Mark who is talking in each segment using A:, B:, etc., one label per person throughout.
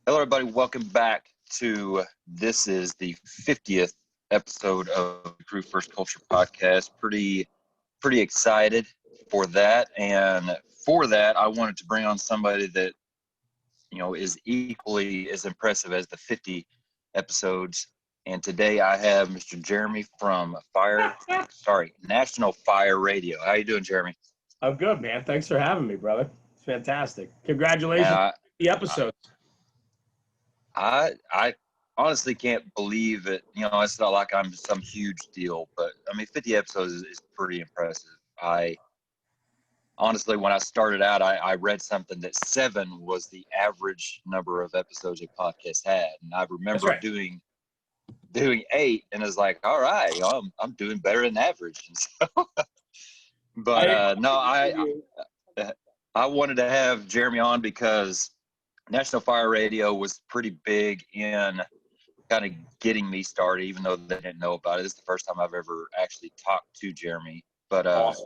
A: Hello, everybody. Welcome back this is the 50th episode of the Crew First Culture podcast. Pretty excited for that. And for that, I wanted to bring on somebody that, is equally as impressive as the 50 episodes. And today I have Mr. Jeremy from National Fire Radio. How you doing, Jeremy?
B: I'm good, man. Thanks for having me, brother. It's fantastic. Congratulations on the episodes.
A: I honestly can't believe it. It's not like I'm some huge deal, but 50 episodes is pretty impressive. Honestly, when I started out, I read something that 7 was the average number of episodes a podcast had. And I remember doing 8, and it's like, all right, I'm doing better than average. And so, but I wanted to have Jeremy on because National Fire Radio was pretty big in kind of getting me started, even though they didn't know about it. This is the first time I've ever actually talked to Jeremy. But
B: awesome.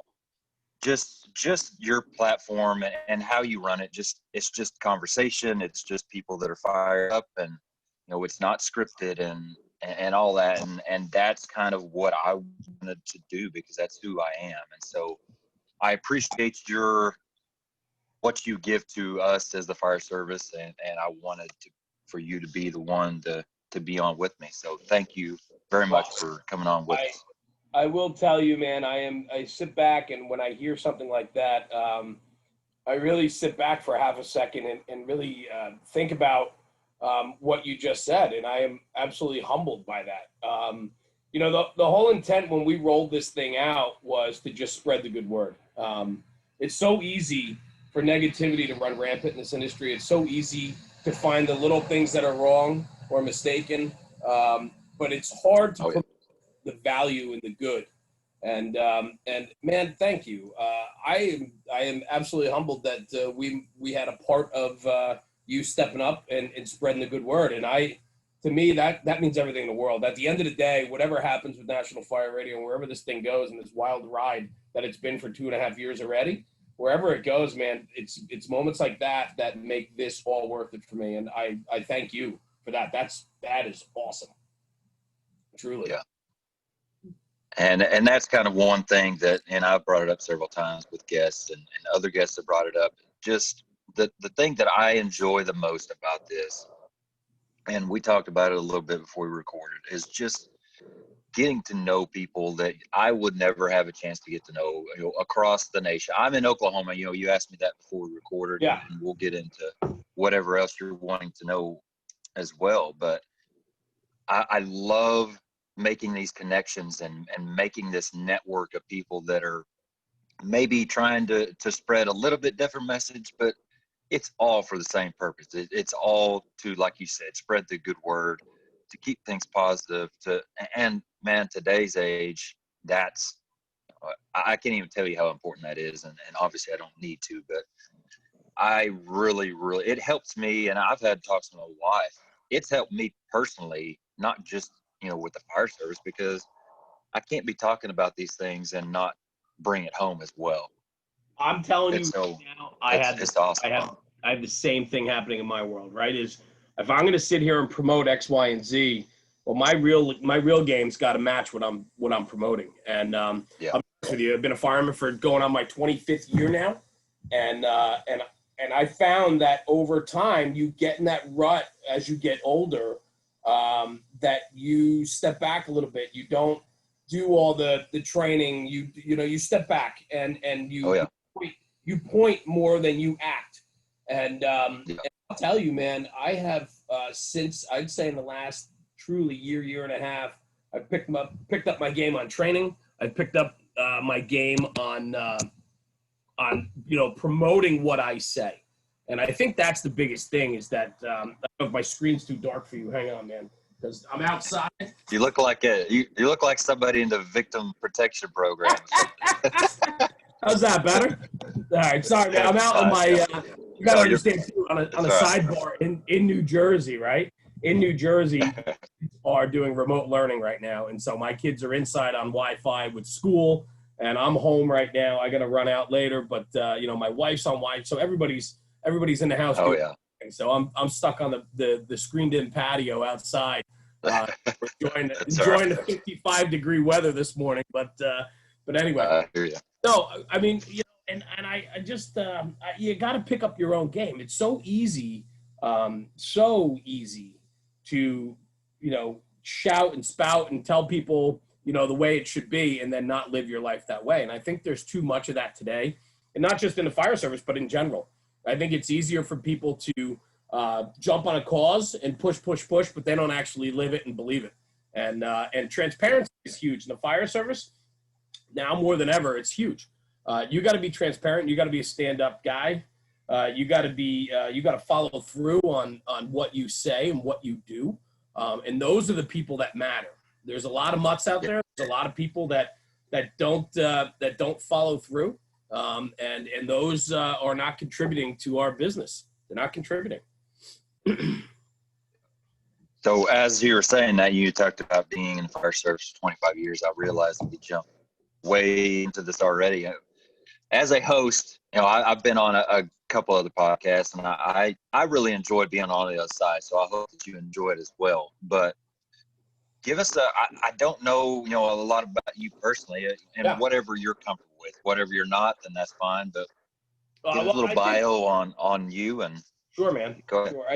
A: just your platform and how you run it, it's just conversation. It's just people that are fired up, and it's not scripted and all that. And that's kind of what I wanted to do because that's who I am. And so I appreciate what you give to us as the fire service, and I wanted for you to be the one to be on with me. So thank you very much for coming on with us.
B: I will tell you, man, I sit back, and when I hear something like that, I really sit back for half a second and really think about what you just said, and I am absolutely humbled by that. The whole intent when we rolled this thing out was to just spread the good word. It's so easy for negativity to run rampant in this industry. It's so easy to find the little things that are wrong or mistaken, but it's hard to put the value in the good. And man, thank you. I am absolutely humbled that we had a part of you stepping up and spreading the good word. And to me, that means everything in the world. At the end of the day, whatever happens with National Fire Radio and wherever this thing goes and this wild ride that it's been for 2.5 years already, wherever it goes, man, it's moments like that make this all worth it for me. And I thank you for that. That is awesome. Truly.
A: Yeah. And that's kind of one thing that, and I've brought it up several times with guests and other guests have brought it up. Just the thing that I enjoy the most about this, and we talked about it a little bit before we recorded, is just getting to know people that I would never have a chance to get to know, across the nation. I'm in Oklahoma. You asked me that before we recorded,
B: yeah.
A: And we'll get into whatever else you're wanting to know as well. But I love making these connections and making this network of people that are maybe trying to spread a little bit different message, but it's all for the same purpose. It's all to, like you said, spread the good word, to keep things positive, and man, today's age, that's I can't even tell you how important that is, and obviously I don't need to, but I really it helps me, and I've had talks with my wife. It's helped me personally, not just with the fire service, because I can't be talking about these things and not bring it home as well.
B: I'm telling you
A: right
B: now, I have the same thing happening in my world, right? Is if I'm going to sit here and promote X, Y, and Z, well, my real game's got to match what I'm promoting. And I'm honest with you, I've been a fireman for going on my 25th year now, and I found that over time you get in that rut as you get older, that you step back a little bit. You don't do all the training. You step back and you point more than you act. And I'll tell you, man, I have since I'd say in the last truly year and a half, I've picked up my game on training. I've picked up my game on promoting what I say. And I think that's the biggest thing is that I don't know if my screen's too dark for you. Hang on, man, because I'm outside.
A: You look like you look like somebody in the victim protection program.
B: How's that, better? All right, sorry, man. I'm out on my. You gotta understand too, on a sidebar in New Jersey, right? In New Jersey, are doing remote learning right now, and so my kids are inside on Wi-Fi with school, and I'm home right now. I gotta run out later, but my wife's on Wi-Fi, so everybody's in the house.
A: Oh yeah.
B: So I'm stuck on the screened-in patio outside, enjoying
A: right.
B: the 55-degree weather this morning. But anyway,
A: I hear you.
B: no, I mean, and I just you got to pick up your own game. It's so easy to shout and spout and tell people the way it should be, and then not live your life that way. And I think there's too much of that today, and not just in the fire service, but in general. I think it's easier for people to jump on a cause and push, but they don't actually live it and believe it. And transparency is huge in the fire service. Now more than ever, it's huge. You got to be transparent. You got to be a stand-up guy. You got to follow through on what you say and what you do. And those are the people that matter. There's a lot of mutts out there. There's a lot of people that don't follow through. And those are not contributing to our business. They're not contributing.
A: So as you were saying that, you talked about being in the fire service for 25 years. I realized that we jumped way into this already. As a host, I've been on a couple other podcasts, and I really enjoyed being on the other side. So I hope that you enjoy it as well. But give us I don't know, a lot about you personally, and whatever you're comfortable with. Whatever you're not, then that's fine. But give us a little bio on you and.
B: Sure, man.
A: Go ahead.
B: Sure.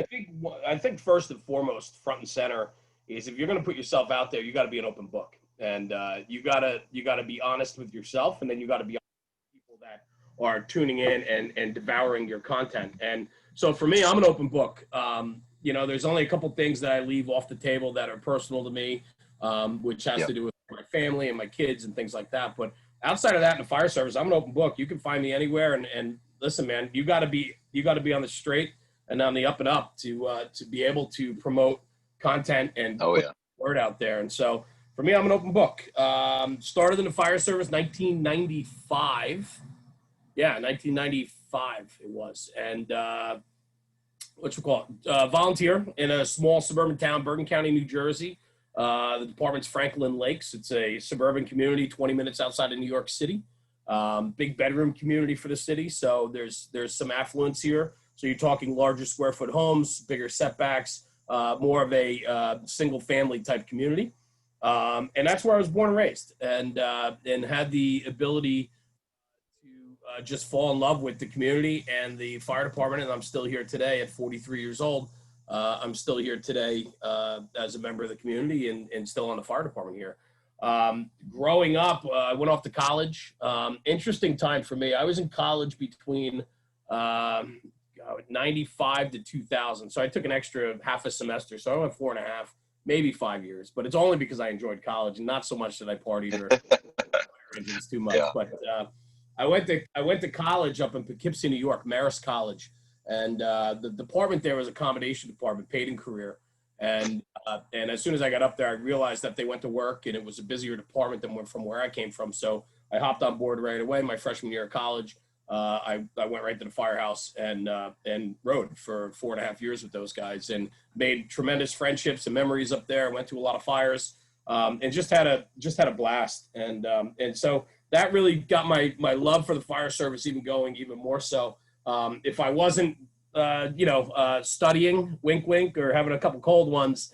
B: I think first and foremost, front and center, is if you're going to put yourself out there, you got to be an open book, and you gotta be honest with yourself, and then you got to be honest with people that are tuning in and devouring your content. And so for me, I'm an open book. There's only a couple things that I leave off the table that are personal to me, which has to do with my family and my kids and things like that. But outside of that, in the fire service, I'm an open book. You can find me anywhere. And listen, man, you got to be on the straight and on the up and up to be able to promote content and put the word out there. And so for me, I'm an open book. Started in the fire service 1995. Yeah, 1995 it was. And volunteer in a small suburban town, Bergen County, New Jersey. The department's Franklin Lakes. It's a suburban community 20 minutes outside of New York City. Big bedroom community for the city. So there's some affluence here. So you're talking larger square foot homes, bigger setbacks, more of a single family type community. And that's where I was born and raised, and had the ability to just fall in love with the community and the fire department. And I'm still here today at 43 years old. I'm still here today as a member of the community and still on the fire department here. Growing up, I went off to college. Interesting time for me. I was in college between 95 to 2000. So I took an extra half a semester. So I went 4.5, maybe 5 years, but it's only because I enjoyed college and not so much that I partied or engines too much. Yeah. But I went to college up in Poughkeepsie, New York, Marist College. And the department there was a combination department, paid and career. And as soon as I got up there, I realized that they went to work and it was a busier department than from where I came from. So I hopped on board right away. My freshman year of college, I went right to the firehouse and rode for 4.5 years with those guys and made tremendous friendships and memories up there. Went to a lot of fires and just had a blast. And so that really got my love for the fire service even going even more so. If I wasn't studying, wink, wink, or having a couple cold ones,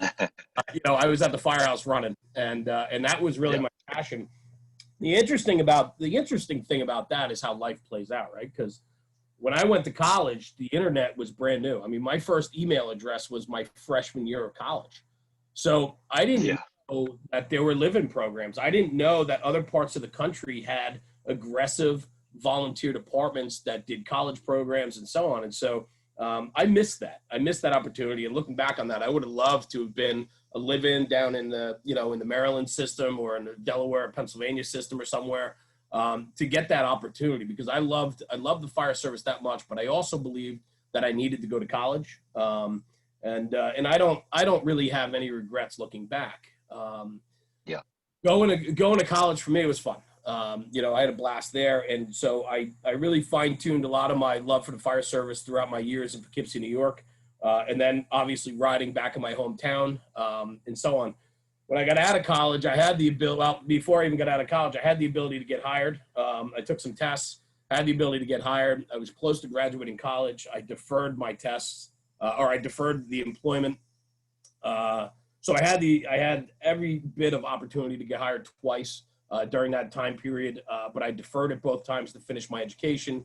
B: I was at the firehouse running, and that was really my passion. The interesting thing about that is how life plays out, right? Because when I went to college, the internet was brand new. I mean, my first email address was my freshman year of college. So I didn't know that there were live-in programs. I didn't know that other parts of the country had aggressive volunteer departments that did college programs and so on. And so I missed that. I missed that opportunity. And looking back on that, I would have loved to have been a live-in down in the Maryland system or in the Delaware, Pennsylvania system or somewhere to get that opportunity, because I loved the fire service that much, but I also believed that I needed to go to college. And I don't really have any regrets looking back. Going to college for me was fun. I had a blast there. And so I really fine-tuned a lot of my love for the fire service throughout my years in Poughkeepsie, New York. And then obviously riding back in my hometown and so on. When I got out of college, I had the ability, before I even got out of college, I had the ability to get hired. I took some tests, I had the ability to get hired. I was close to graduating college. I deferred my tests or I deferred the employment. So I had every bit of opportunity to get hired twice during that time period, but I deferred it both times to finish my education,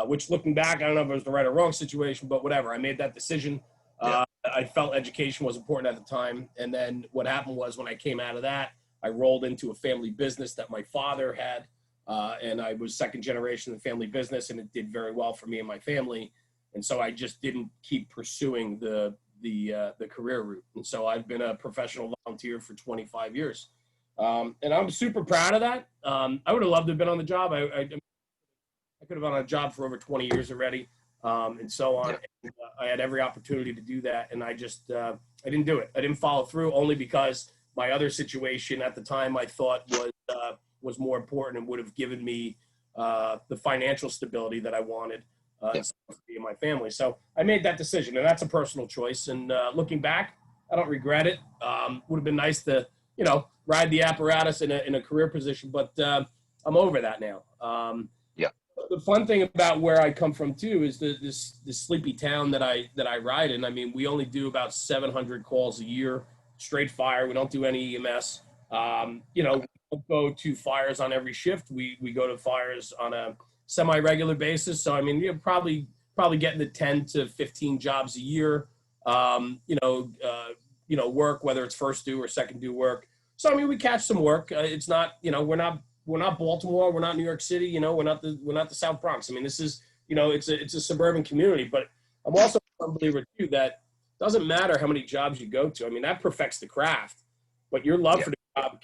B: which looking back, I don't know if it was the right or wrong situation, but whatever. I made that decision. I felt education was important at the time. And then what happened was when I came out of that, I rolled into a family business that my father had, and I was second generation in the family business, and it did very well for me and my family. And so I just didn't keep pursuing the career route. And so I've been a professional volunteer for 25 years. And I'm super proud of that. I would have loved to have been on the job. I could have been on a job for over 20 years already, and so on. And, I had every opportunity to do that, and I just I didn't do it. I didn't follow through, only because my other situation at the time I thought was more important and would have given me the financial stability that I wanted for me and my family. So I made that decision, and that's a personal choice. And looking back, I don't regret it. Would have been nice to, ride the apparatus in a career position, but I'm over that now. The fun thing about where I come from too is this sleepy town that I ride in. I mean, we only do about 700 calls a year, straight fire. We don't do any EMS. We don't go to fires on every shift. We go to fires on a semi-regular basis. So I mean, you're probably getting the 10 to 15 jobs a year. Work, whether it's first due or second due work. So I mean, we catch some work. It's not, we're not Baltimore. We're not New York City. We're not the South Bronx. I mean, this is, it's a suburban community. But I'm also a believer too that doesn't matter how many jobs you go to. I mean, that perfects the craft. But your love for the job,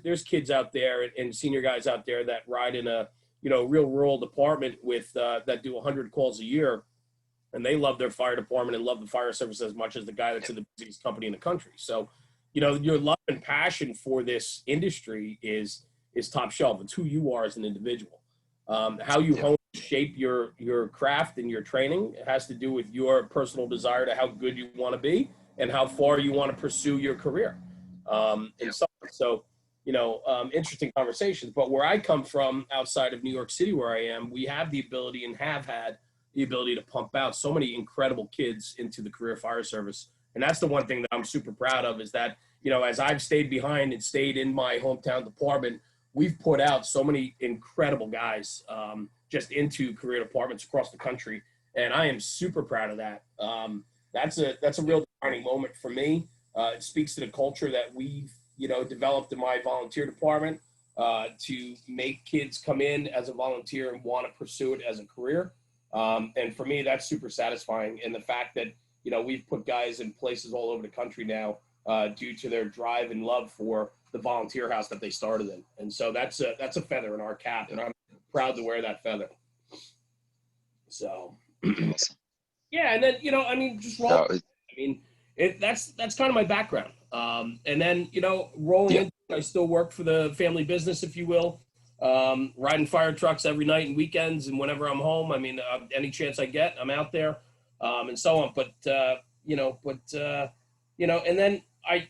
B: there's kids out there and senior guys out there that ride in a real rural department with that do 100 calls a year, and they love their fire department and love the fire service as much as the guy that's in the busiest company in the country. So, your love and passion for this industry is top shelf. It's who you are as an individual. How you hone, shape your craft and your training, it has to do with your personal desire to how good you want to be and how far you want to pursue your career. Interesting conversations. But where I come from, outside of New York City, where I am, we have the ability and have had the ability to pump out so many incredible kids into the career fire service. And that's the one thing that I'm super proud of, is that, as I've stayed behind and stayed in my hometown department, we've put out so many incredible guys just into career departments across the country. And I am super proud of that. That's a real defining moment for me. It speaks to the culture that we've, developed in my volunteer department to make kids come in as a volunteer and want to pursue it as a career. And for me, that's super satisfying. And the fact that, we've put guys in places all over the country now due to their drive and love for the volunteer house that they started in. And so that's a feather in our cap, and I'm proud to wear that feather. So, yeah. And then, just roll. That's kind of my background. And then, rolling in, I still work for the family business, if you will, riding fire trucks every night and weekends. And whenever I'm home, I mean, any chance I get, I'm out there, and so on. But, and then I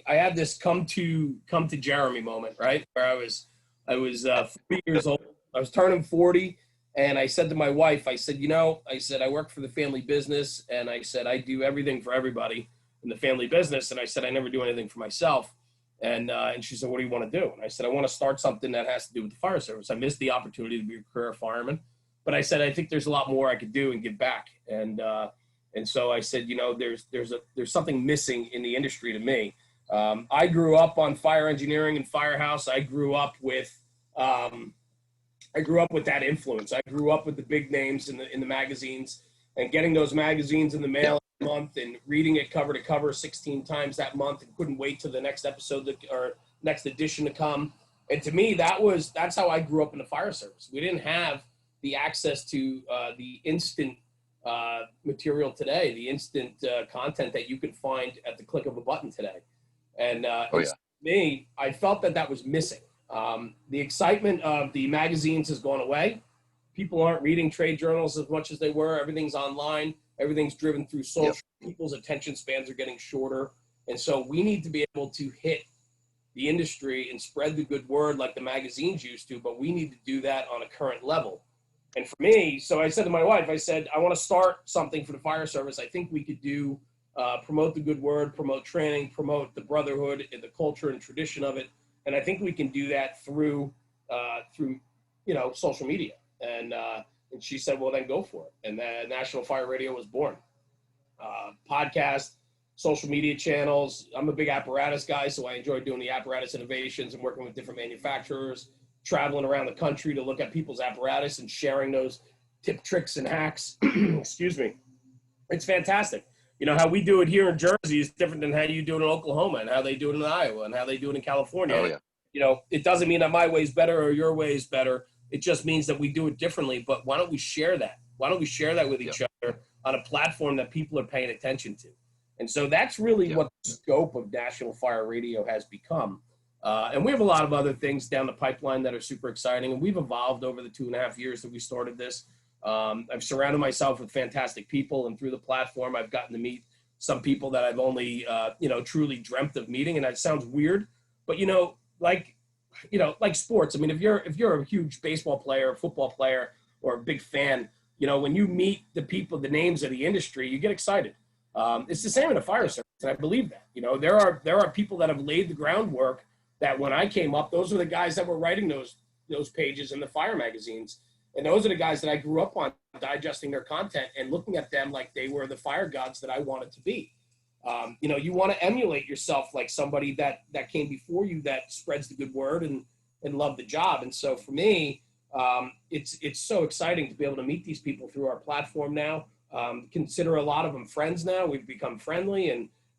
B: had this come to Jeremy moment, right? Where I was 40 years old. I was turning 40. And I said to my wife, I said, I work for the family business, and I said, I do everything for everybody in the family business. And I said, I never do anything for myself. And she said, what do you want to do? And I said, I want to start something that has to do with the fire service. I missed the opportunity to be a career fireman, but I said, I think there's a lot more I could do and give back. And so I said, there's something missing in the industry to me. I grew up on fire engineering and firehouse. I grew up with that influence. I grew up with the big names in the magazines, and getting those magazines in the mail every month and reading it cover to cover 16 times that month, and couldn't wait till the next episode or next edition to come. And to me, that's how I grew up in the fire service. We didn't have the access to the instant material today, the instant content that you can find at the click of a button today. And to me, I felt that was missing. The excitement of the magazines has gone away. People aren't reading trade journals as much as they were. Everything's online. Everything's driven through social. People's attention spans are getting shorter. And so we need to be able to hit the industry and spread the good word like the magazines used to, but we need to do that on a current level. And for me, so I said to my wife, I said, I want to start something for the fire service. I think we could do promote the good word, promote training, promote the brotherhood and the culture and tradition of it. And I think we can do that through social media. And she said, well, then go for it. And then National Fire Radio was born. Podcast, social media channels. I'm a big apparatus guy, so I enjoy doing the apparatus innovations and working with different manufacturers, traveling around the country to look at people's apparatus and sharing those tip tricks and hacks. Excuse me. It's fantastic. You know, how we do it here in Jersey is different than how you do it in Oklahoma and how they do it in Iowa and how they do it in California.
A: Oh, yeah.
B: You know, it doesn't mean that my way is better or your way is better. It just means that we do it differently. But why don't we share that? Why don't we share that with each other on a platform that people are paying attention to? And so that's really what the scope of National Fire Radio has become. And we have a lot of other things down the pipeline that are super exciting. And we've evolved over the 2.5 years that we started this. I've surrounded myself with fantastic people. And through the platform, I've gotten to meet some people that I've only, truly dreamt of meeting. And that sounds weird, but, like sports. I mean, if you're a huge baseball player, football player, or a big fan, when you meet the people, the names of the industry, you get excited. It's the same in the fire service, and I believe that. There are people that have laid the groundwork that when I came up, those are the guys that were writing those pages in the fire magazines, and those are the guys that I grew up on, digesting their content and looking at them like they were the fire gods that I wanted to be. You want to emulate yourself like somebody that came before you that spreads the good word and love the job. And so for me, it's so exciting to be able to meet these people through our platform now. Consider a lot of them friends now. We've become friendly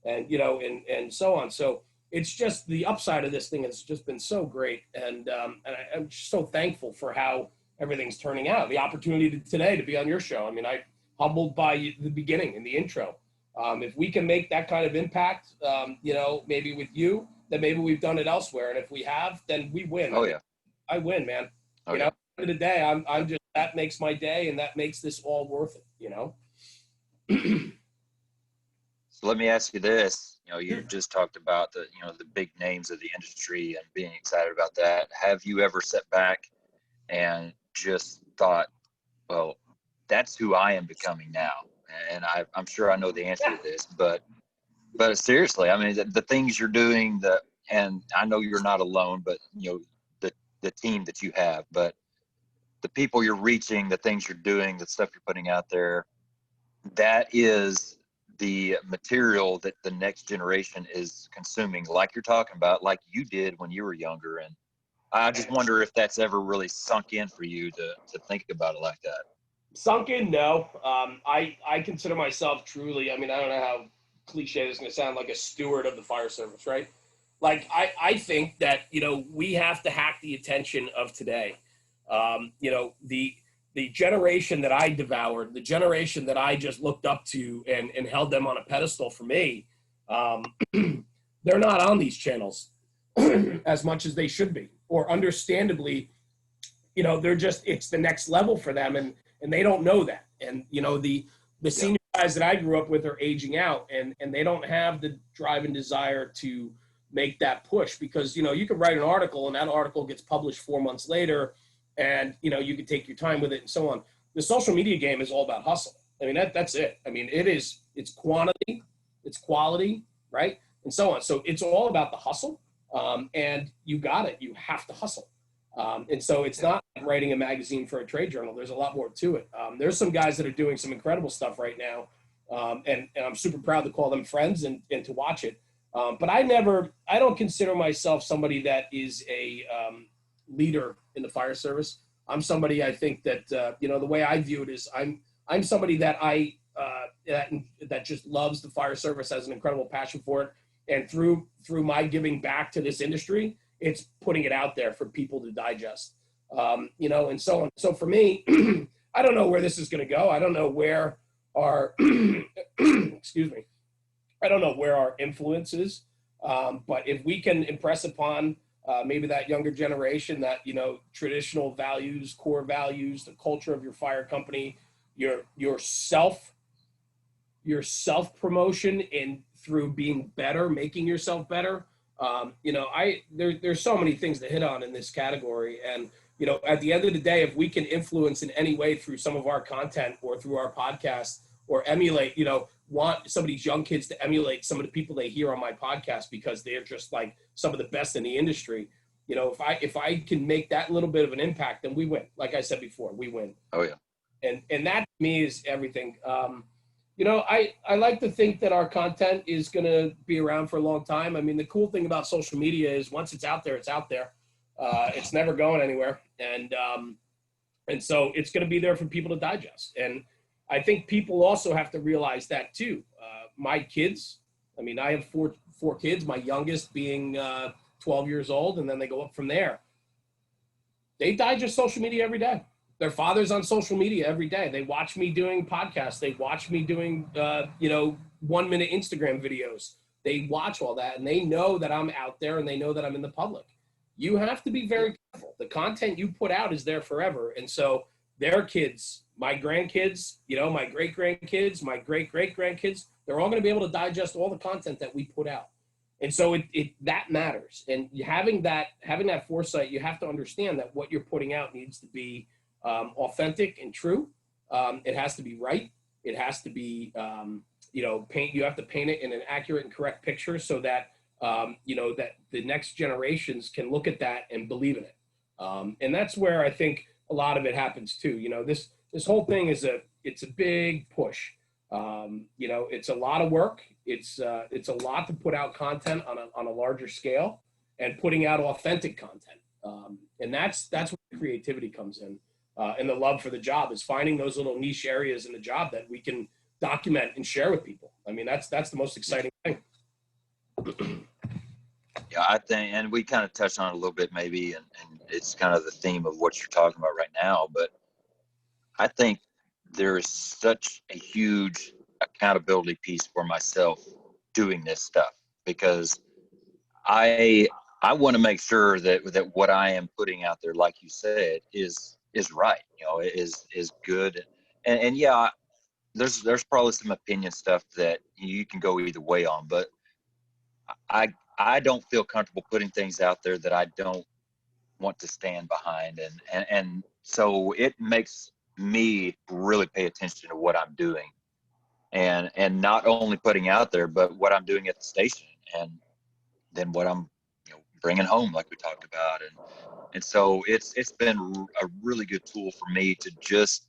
B: and so on. So it's just the upside of this thing has just been so great. And I'm just so thankful for how everything's turning out. The opportunity today to be on your show. I mean, I'm humbled by the beginning and the intro. If we can make that kind of impact, maybe with you, then maybe we've done it elsewhere. And if we have, then we win.
A: Oh, yeah.
B: I win, man.
A: Oh,
B: At the end of the day, I'm just, that makes my day and that makes this all worth it,
A: So let me ask you this. You just talked about the big names of the industry and being excited about that. Have you ever sat back and just thought, well, that's who I am becoming now? And I'm sure I know the answer to this, but seriously, I mean, the things you're doing, and I know you're not alone, but the team that you have, but the people you're reaching, the things you're doing, the stuff you're putting out there, that is the material that the next generation is consuming, like you're talking about, like you did when you were younger. And I just wonder if that's ever really sunk in for you to think about it like that.
B: Sunk in, no. I consider myself truly, I mean, I don't know how cliche this is going to sound, like a steward of the fire service, right? Like, I think that, we have to hack the attention of today. The generation that I devoured, the generation that I just looked up to and held them on a pedestal for me, they're not on these channels as much as they should be. Or understandably, they're just, it's the next level for them. And they don't know that. And, the senior guys that I grew up with are aging out and they don't have the drive and desire to make that push because, you could write an article and that article gets published 4 months later and, you can take your time with it and so on. The social media game is all about hustle. I mean, that's it. I mean, it's quantity, it's quality, right? And so on. So it's all about the hustle. And you got it. You have to hustle. And so it's not like writing a magazine for a trade journal. There's a lot more to it. There's some guys that are doing some incredible stuff right now. And I'm super proud to call them friends and to watch it. But I don't consider myself somebody that is a leader in the fire service. I'm somebody, I think that, the way I view it is I'm somebody that that just loves the fire service, has an incredible passion for it. And through my giving back to this industry, it's putting it out there for people to digest, and so on. So for me, I don't know where this is going to go. I don't know where our, excuse me, I don't know where our influence is. But if we can impress upon maybe that younger generation that, traditional values, core values, the culture of your fire company, your self promotion and through being better, making yourself better. There's so many things to hit on in this category. And you know, at the end of the day, if we can influence in any way through some of our content or through our podcast or emulate, you know, want some of these young kids to emulate some of the people they hear on my podcast because they're just like some of the best in the industry. You know, if I can make that little bit of an impact, then we win. Like I said before, we win.
A: Oh yeah.
B: And that to me is everything. You know, I like to think that our content is going to be around for a long time. I mean, the cool thing about social media is once it's out there, it's out there. It's never going anywhere. And so it's going to be there for people to digest. And I think people also have to realize that too. My kids, I mean, I have four kids, my youngest being 12 years old, and then they go up from there. They digest social media every day. Their father's on social media every day. They watch me doing podcasts. They watch me doing, 1-minute Instagram videos. They watch all that, and they know that I'm out there, and they know that I'm in the public. You have to be very careful. The content you put out is there forever. And so their kids, my grandkids, you know, my great-grandkids, my great-great-grandkids, they're all going to be able to digest all the content that we put out. And so that matters. And having that foresight, you have to understand that what you're putting out needs to be authentic and true. It has to be right. It has to be, you have to paint it in an accurate and correct picture so that, that the next generations can look at that and believe in it. And that's where I think a lot of it happens too. You know, this whole thing it's a big push. It's a lot of work. It's a lot to put out content on a larger scale and putting out authentic content. And that's where creativity comes in. And the love for the job is finding those little niche areas in the job that we can document and share with people. I mean, that's the most exciting thing.
A: Yeah, I think, and we kind of touched on it a little bit maybe, and it's kind of the theme of what you're talking about right now, but I think there is such a huge accountability piece for myself doing this stuff, because I want to make sure that what I am putting out there, like you said, is right, is good. And yeah, there's probably some opinion stuff that you can go either way on, but I don't feel comfortable putting things out there that I don't want to stand behind. And so it makes me really pay attention to what I'm doing, and not only putting out there, but what I'm doing at the station, and then what I'm bringing home, like we talked about. And so it's been a really good tool for me to just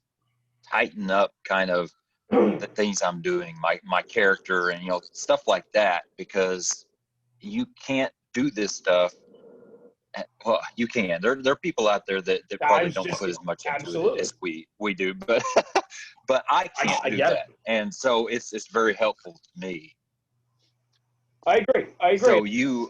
A: tighten up kind of the things I'm doing, my character, and stuff like that, because you can't do this stuff. Well, you can. There are people out there that probably don't put as much into it as we do, but but I can't do that. And so it's very helpful to me.
B: I agree.
A: So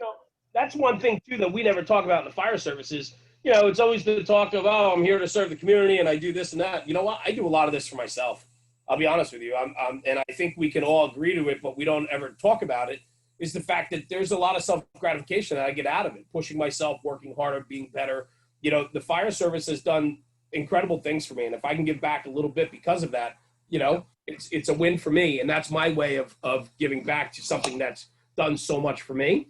B: that's one thing too that we never talk about in the fire services. It's always been talk of, oh, I'm here to serve the community and I do this and that. You know what? I do a lot of this for myself. I'll be honest with you. And I think we can all agree to it, but we don't ever talk about it, is the fact that there's a lot of self-gratification that I get out of it, pushing myself, working harder, being better. The fire service has done incredible things for me. And if I can give back a little bit because of that, it's a win for me. And that's my way of giving back to something that's done so much for me.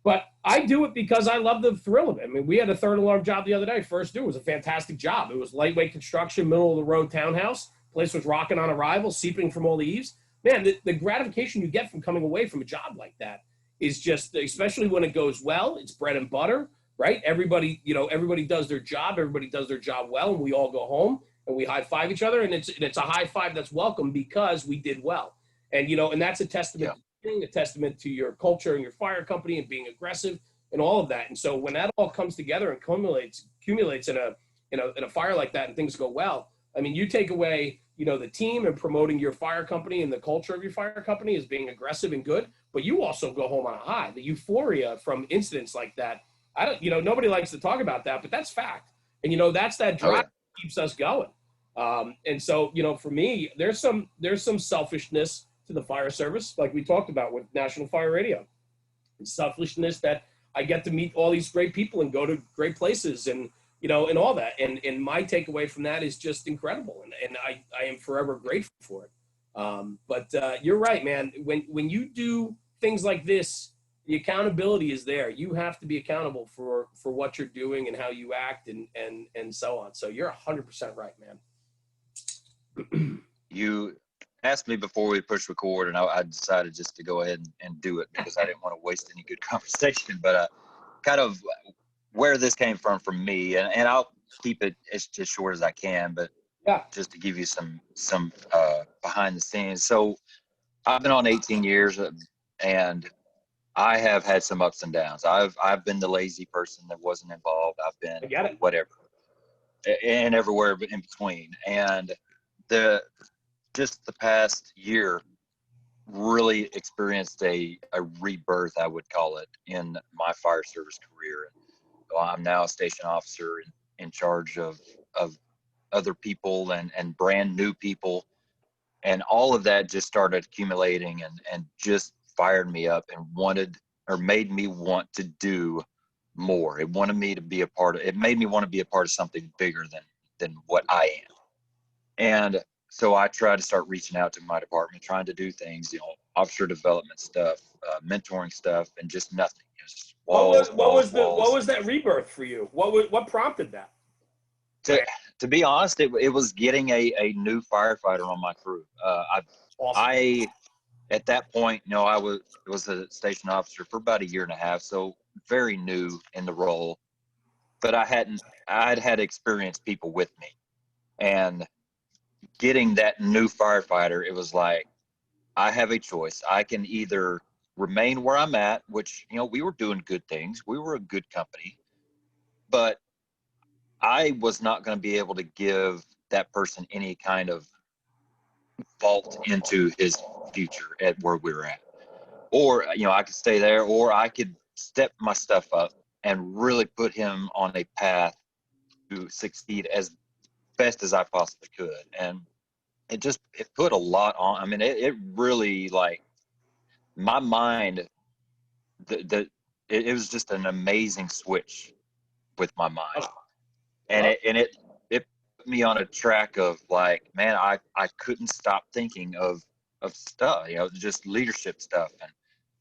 B: But I do it because I love the thrill of it. I mean, we had a third alarm job the other day. First due, it was a fantastic job. It was lightweight construction, middle of the road townhouse. Place was rocking on arrival, seeping from all the eaves. Man, the gratification you get from coming away from a job like that is just, especially when it goes well, it's bread and butter, right? Everybody does their job. Everybody does their job well, and we all go home and we high five each other, and it's a high five that's welcome because we did well. And and that's a testament. A testament to your culture and your fire company and being aggressive and all of that. And so when that all comes together and accumulates in a fire like that and things go well, I mean, you take away, the team and promoting your fire company and the culture of your fire company as being aggressive and good, but you also go home on a high. The euphoria from incidents like that, nobody likes to talk about that, but that's fact. And, that's that drive that keeps us going. And so, for me, there's some selfishness to the fire service, like we talked about with National Fire Radio. It's selfishness that I get to meet all these great people and go to great places and all that. And my takeaway from that is just incredible. And I am forever grateful for it. But you're right, man. When you do things like this the accountability is there. You have to be accountable for what you're doing and how you act and so on. So you're 100% right, man.
A: You asked me before we push record, and I decided just to go ahead and do it because I didn't want to waste any good conversation. But kind of where this came from me, and I'll keep it as short as I can, but
B: Yeah,
A: just to give you some behind the scenes. So I've been on 18 years, and I have had some ups and downs. I've been the lazy person that wasn't involved. I've
B: I
A: been
B: get it.
A: whatever, and everywhere in between. And just the past year really experienced a rebirth, I would call it, in my fire service career. I'm now a station officer in charge of other people and brand new people. And all of that just started accumulating and just fired me up and made me want to do more. It made me want to be a part of something bigger than what I am. And so I tried to start reaching out to my department, trying to do things, officer development stuff, mentoring stuff, and just nothing. Just walls.
B: What was that rebirth for you? What prompted that?
A: To be honest, it was getting a new firefighter on my crew.
B: Awesome.
A: At that point, I was a station officer for about a year and a half, so very new in the role. But I'd had experienced people with me, and getting that new firefighter, it was like, I have a choice. I can either remain where I'm at, which, we were doing good things. We were a good company, but I was not going to be able to give that person any kind of vault into his future at where we were at. Or, I could stay there, or I could step my stuff up and really put him on a path to succeed as best as I possibly could. And it put a lot on. I mean, it really, like, my mind, it was just an amazing switch with my mind. And it put me on a track of, like, man, I couldn't stop thinking of stuff, just leadership stuff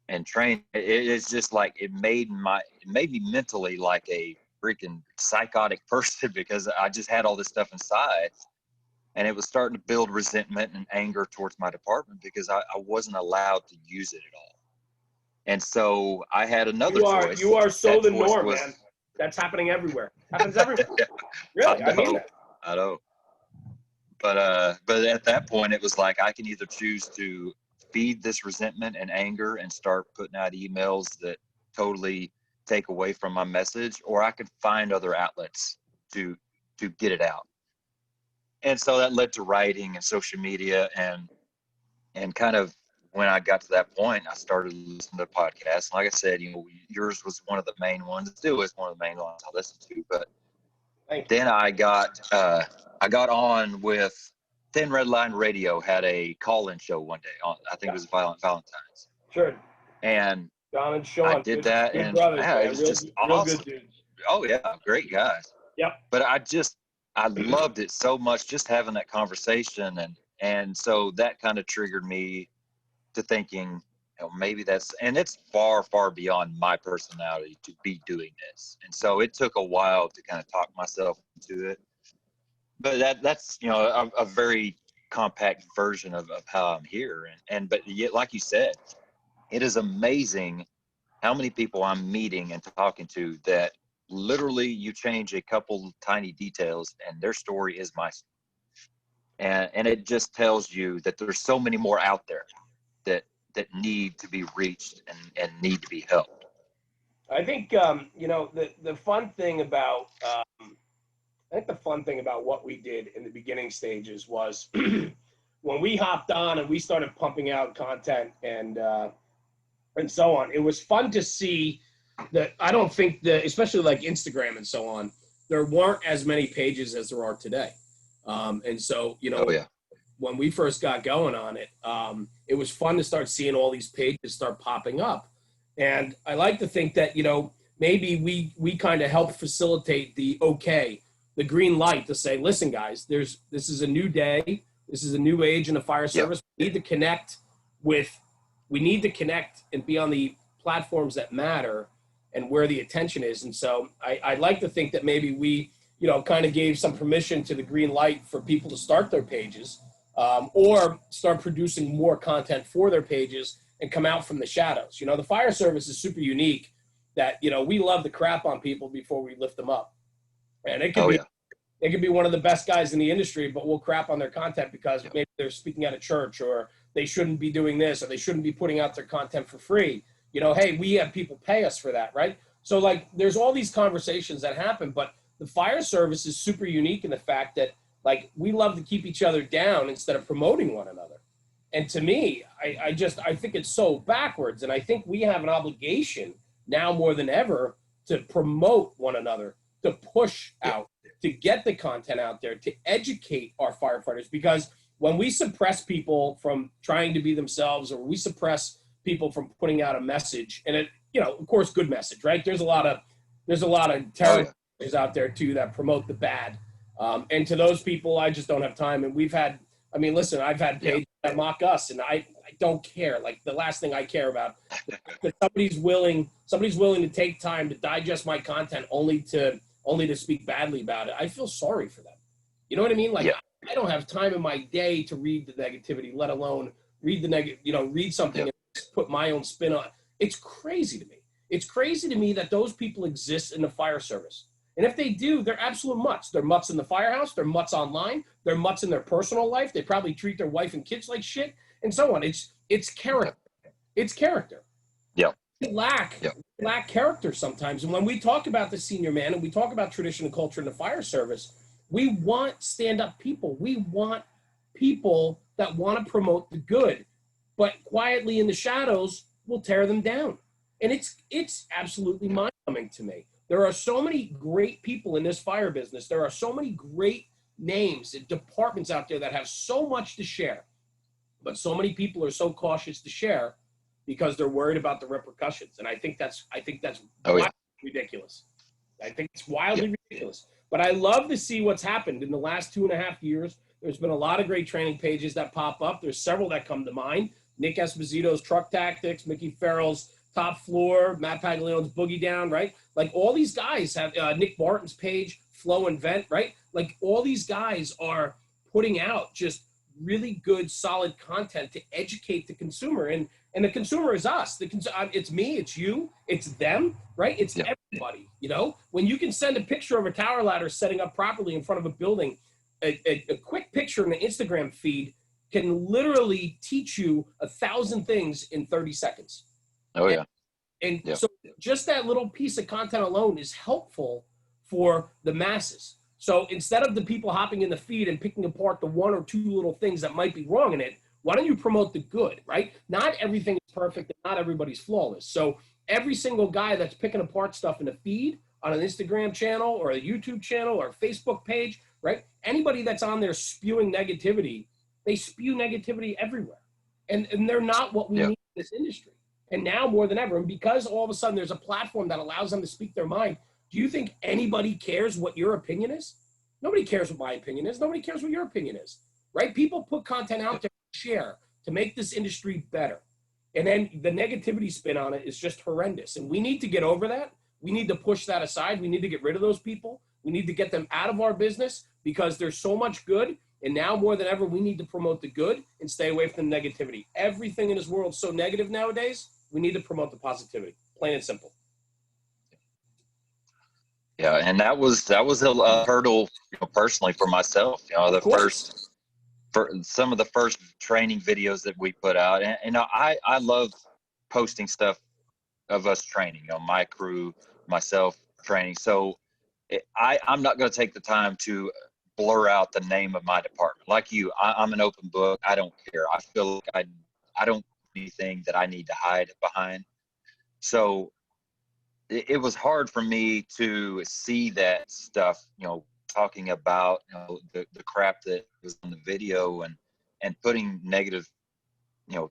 A: and training. It's just like, it made me mentally like a freaking psychotic person because I just had all this stuff inside. And it was starting to build resentment and anger towards my department because I wasn't allowed to use it at all. And so I had another choice.
B: You are so
A: That
B: the norm, man. That's happening everywhere. Happens everywhere. Really, I mean that.
A: I know. But at that point, it was like, I can either choose to feed this resentment and anger and start putting out emails that totally take away from my message, or I could find other outlets to get it out. And so that led to writing and social media, and kind of when I got to that point, I started listening to podcasts. Like I said, yours was one of the main ones. It still is one of the main ones I listen to. But then I got on with Thin Red Line Radio, had a call-in show one day on, I think it was Violent Valentine's.
B: Sure.
A: And
B: John and Sean,
A: I did that, and
B: brothers,
A: it was just awesome.
B: Good dudes.
A: Oh yeah, great guys.
B: Yep.
A: But I loved it so much, just having that conversation, and so that kind of triggered me to thinking, maybe it's far, far beyond my personality to be doing this. And so it took a while to kind of talk myself into it. But that's a very compact version of how I'm here. But yet, like you said, it is amazing how many people I'm meeting and talking to that literally you change a couple tiny details and their story is my story. And it just tells you that there's so many more out there that need to be reached and need to be helped.
B: I think the fun thing about what we did in the beginning stages was when we hopped on and we started pumping out content and so on. It was fun to see that. I don't think especially like Instagram and so on, there weren't as many pages as there are today. And so, when we first got going on it, it was fun to start seeing all these pages start popping up. And I like to think that, maybe we kind of helped facilitate the green light to say, listen, guys, this is a new day. This is a new age in the fire service. We need to connect and be on the platforms that matter and where the attention is. And so I'd like to think that maybe we, you know, kind of gave some permission to the green light for people to start their pages, or start producing more content for their pages and come out from the shadows. You know, the fire service is super unique that, you know, we love to crap on people before we lift them up. And it could be one of the best guys in the industry, but we'll crap on their content because maybe they're speaking at a church, or they shouldn't be doing this, or they shouldn't be putting out their content for free. You know, hey, we have people pay us for that, right? So like there's all these conversations that happen, but the fire service is super unique in the fact that like we love to keep each other down instead of promoting one another. And to me, I think it's so backwards. And I think we have an obligation now more than ever to promote one another, to push out, to get the content out there, to educate our firefighters. Because when we suppress people from trying to be themselves, or we suppress people from putting out a message, and it, you know, of course, good message, right? There's a lot of terrible messages out there too that promote the bad. And to those people, I just don't have time. And we've had, I mean, listen, I've had pages that mock us, and I don't care. Like the last thing I care about is that somebody's willing to take time to digest my content only to speak badly about it. I feel sorry for them. You know what I mean? Like I don't have time in my day to read the negativity, let alone read read something and put my own spin on it. It's crazy to me. It's crazy to me that those people exist in the fire service. And if they do, they're absolute mutts. They're mutts in the firehouse. They're mutts online. They're mutts in their personal life. They probably treat their wife and kids like shit, and so on. It's character. It's character.
A: Yeah.
B: We lack character sometimes. And when we talk about the senior man and we talk about tradition and culture in the fire service, we want stand-up people. We want people that want to promote the good, but quietly in the shadows will tear them down. And it's absolutely mind-numbing to me. There are so many great people in this fire business. There are so many great names and departments out there that have so much to share, but so many people are so cautious to share because they're worried about the repercussions. And I think that's wildly ridiculous. I think it's wildly ridiculous. But I love to see what's happened in the last 2.5 years. There's been a lot of great training pages that pop up. There's several that come to mind. Nick Esposito's Truck Tactics, Mickey Farrell's Top Floor, Matt Pagliano's Boogie Down, right? Like all these guys have Nick Barton's page, Flow and Vent, right? Like all these guys are putting out just really good, solid content to educate the consumer. And the consumer is us. It's me, it's you, it's them, right? It's everybody, you know? When you can send a picture of a tower ladder setting up properly in front of a building, a quick picture in an Instagram feed can literally teach you 1,000 things in 30 seconds. And so just that little piece of content alone is helpful for the masses. So instead of the people hopping in the feed and picking apart the one or two little things that might be wrong in it, why don't you promote the good, right? Not everything is perfect and not everybody's flawless. So every single guy that's picking apart stuff in the feed on an Instagram channel or a YouTube channel or a Facebook page, right? Anybody that's on there spewing negativity, they spew negativity everywhere. And they're not what we need in this industry. And now more than ever, and because all of a sudden there's a platform that allows them to speak their mind, do you think anybody cares what your opinion is? Nobody cares what my opinion is. Nobody cares what your opinion is, right? People put content out there to share, to make this industry better. And then the negativity spin on it is just horrendous. And we need to get over that. We need to push that aside. We need to get rid of those people. We need to get them out of our business because there's so much good. And now more than ever, we need to promote the good and stay away from the negativity. Everything in this world is so negative nowadays. We need to promote the positivity, plain and simple.
A: Yeah, and that was a hurdle, personally for myself. For some of the first training videos that we put out, and I love posting stuff of us training. My crew, myself training. So I'm not going to take the time to blur out the name of my department. Like you, I'm an open book. I don't care. I feel like I don't anything that I need to hide behind. So it was hard for me to see that stuff, talking about, the crap that was in the video and putting negative,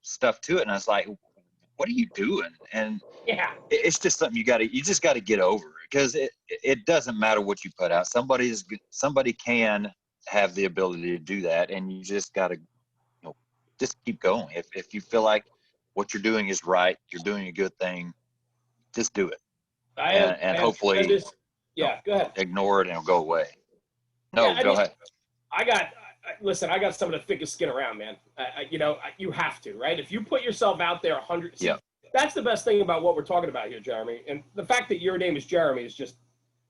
A: stuff to it. And I was like, what are you doing? And it's just something you just got to get over, because it doesn't matter what you put out. Somebody can have the ability to do that. And you just got to, just keep going. If you feel like what you're doing is right, you're doing a good thing, just do it.
B: I
A: And
B: have
A: hopefully
B: tremendous, yeah, go ahead.
A: ignore it and it'll go away.
B: Yeah,
A: No,
B: I
A: go
B: mean,
A: ahead.
B: listen, I got some of the thickest skin around, man. You have to, right? If you put yourself out there 100, see,
A: Yeah.
B: that's the best thing about what we're talking about here, Jeremy. And the fact that your name is Jeremy is just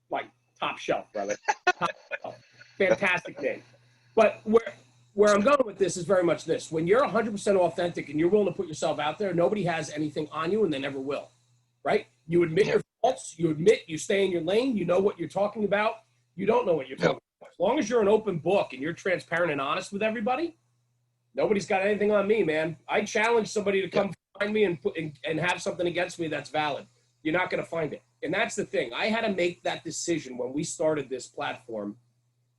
B: like top shelf, brother. Top shelf. Fantastic name. But where I'm going with this is very much this. When you're 100% authentic and you're willing to put yourself out there, nobody has anything on you and they never will, right? You admit your faults. You admit you stay in your lane. You know what you're talking about. You don't know what you're talking about. As long as you're an open book and you're transparent and honest with everybody, nobody's got anything on me, man. I challenge somebody to come find me and have something against me that's valid. You're not going to find it. And that's the thing. I had to make that decision when we started this platform.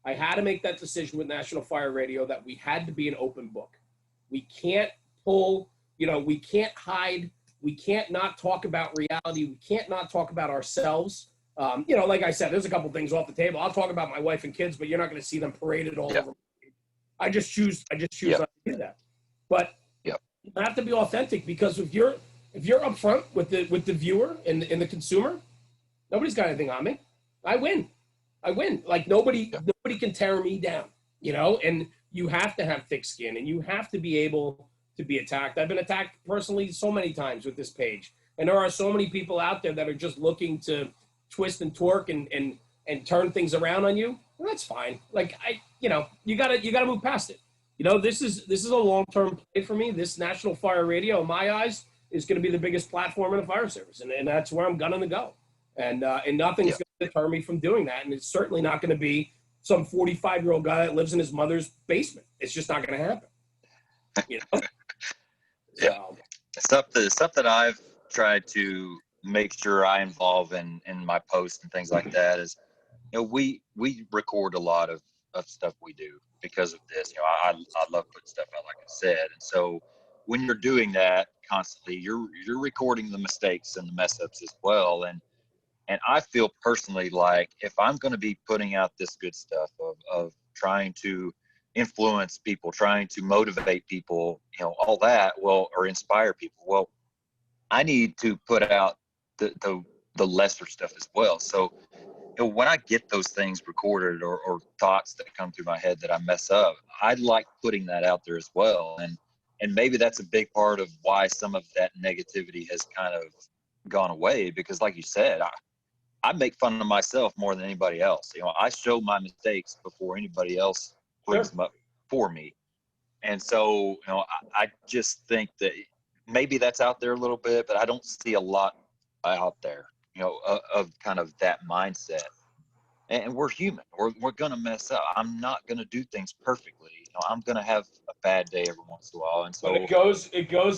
B: I had to make that decision with National Fire Radio that we had to be an open book. We can't pull, we can't hide. We can't not talk about reality. We can't not talk about ourselves. Like I said, there's a couple things off the table. I'll talk about my wife and kids, but you're not going to see them paraded all over. I just choose not to do that. But you have to be authentic, because if you're upfront with the viewer and the consumer, nobody's got anything on me. I win. Like nobody can tear me down, and you have to have thick skin and you have to be able to be attacked. I've been attacked personally so many times with this page. And there are so many people out there that are just looking to twist and torque and turn things around on you. Well, that's fine. Like you gotta move past it. This is a long-term play for me. This National Fire Radio, in my eyes, is going to be the biggest platform in the fire service. And that's where I'm gunning to go. And nothing's going to deter me from doing that. And it's certainly not going to be some 45-year-old guy that lives in his mother's basement. It's just not going to happen.
A: Something I've tried to make sure I involve in my posts and things like that is, we record a lot of stuff we do because of this. I love putting stuff out, like I said. And so when you're doing that constantly, you're recording the mistakes and the mess ups as well. And I feel personally like if I'm going to be putting out this good stuff of trying to influence people, trying to motivate people, all that, or inspire people, well, I need to put out the lesser stuff as well. So when I get those things recorded or thoughts that come through my head that I mess up, I like putting that out there as well. And maybe that's a big part of why some of that negativity has kind of gone away, because like you said, I make fun of myself more than anybody else. I show my mistakes before anybody else brings them up for me. And so, I just think that maybe that's out there a little bit, but I don't see a lot out there, of kind of that mindset. And we're human. We're going to mess up. I'm not going to do things perfectly. I'm going to have a bad day every once in a while. And so
B: but it goes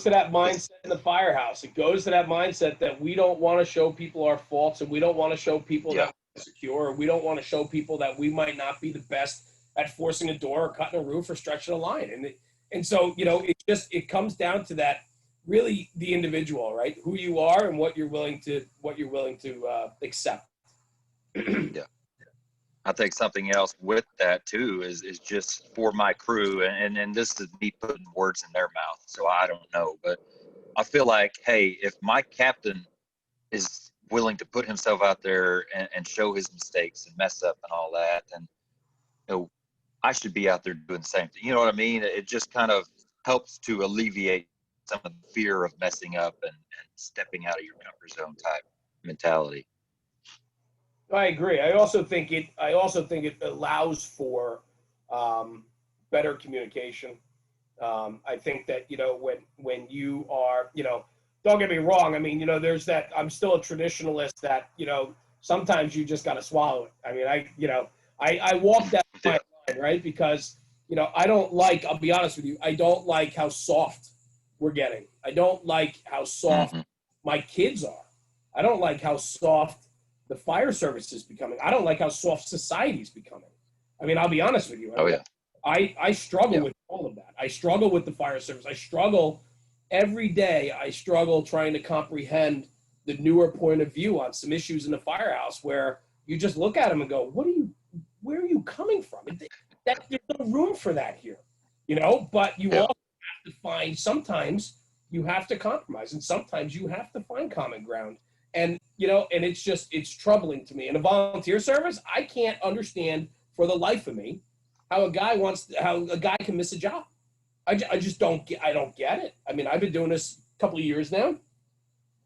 B: to that mindset in the firehouse. It goes to that mindset that we don't want to show people our faults, and we don't want to show people that we're insecure, or we don't want to show people that we might not be the best at forcing a door or cutting a roof or stretching a line. And so, it comes down to that, really, the individual, right? Who you are and what you're willing to accept.
A: I think something else with that too is just for my crew, and this is me putting words in their mouth, so I don't know, but I feel like, hey, if my captain is willing to put himself out there and show his mistakes and mess up and all that, then I should be out there doing the same thing. You know what I mean? It just kind of helps to alleviate some of the fear of messing up and stepping out of your comfort zone type mentality.
B: I agree. I also think it allows for better communication. I think that when you are, don't get me wrong. I mean, there's that. I'm still a traditionalist. That sometimes you just got to swallow it. I mean, I walk that line, right? Because I don't like. I'll be honest with you. I don't like how soft we're getting. I don't like how soft my kids are. I don't like how soft the fire service is becoming. I don't like how soft society is becoming. I mean, I'll be honest with you. I struggle with all of that. I struggle with the fire service. I struggle every day. I struggle trying to comprehend the newer point of view on some issues in the firehouse where you just look at them and go, where are you coming from? There's no room for that here, but you also have to find, sometimes you have to compromise, and sometimes you have to find common ground. And, and it's troubling to me. In a volunteer service, I can't understand for the life of me how a guy can miss a job. I just don't get it. I mean, I've been doing this a couple of years now.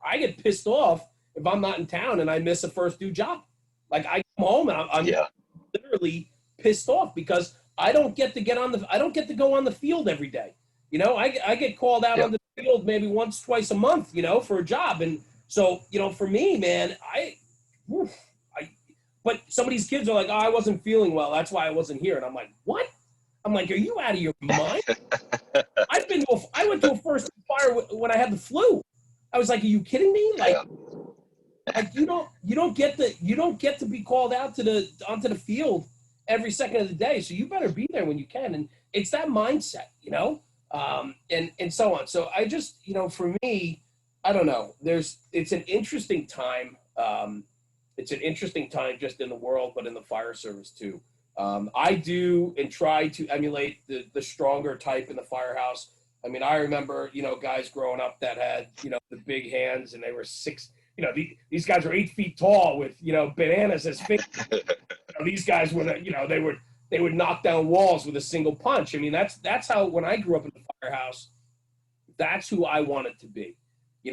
B: I get pissed off if I'm not in town and I miss a first due job. Like, I come home and I'm literally pissed off because I don't get to go on the field every day. I get called out on the field maybe once, twice a month, for a job. And so, for me, man, but some of these kids are like, oh, I wasn't feeling well. That's why I wasn't here. And I'm like, what? I'm like, are you out of your mind? I went to a first fire when I had the flu. I was like, are you kidding me? Like you don't get to be called out onto the field every second of the day. So you better be there when you can. And it's that mindset, and so on. So I just, for me, I don't know. It's an interesting time. It's an interesting time just in the world, but in the fire service too. I do and try to emulate the stronger type in the firehouse. I mean, I remember, guys growing up that had, the big hands, and they were these guys were 8 feet tall with, bananas as fingers. These guys were, they would knock down walls with a single punch. I mean, that's how, when I grew up in the firehouse, that's who I wanted to be.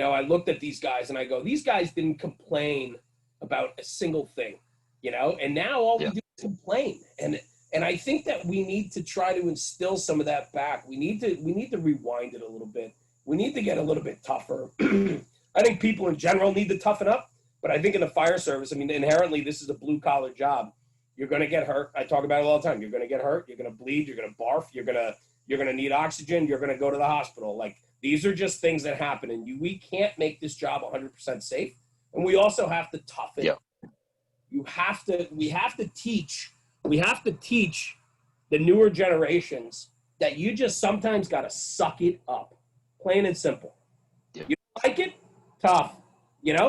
B: I looked at these guys and I go, these guys didn't complain about a single thing, and now all we do is complain. And I think that we need to try to instill some of that back. We need to rewind it a little bit. We need to get a little bit tougher. I think people in general need to toughen up, but I think in the fire service, I mean, inherently, this is a blue collar job. You're going to get hurt. I talk about it all the time. You're going to get hurt. You're going to bleed. You're going to barf. You're going to need oxygen. You're going to go to the hospital. Like, these are just things that happen, and we can't make this job 100% safe. And we also have to toughen. Yeah. We have to teach the newer generations that you just sometimes got to suck it up, plain and simple. Yeah. You don't like it? Tough.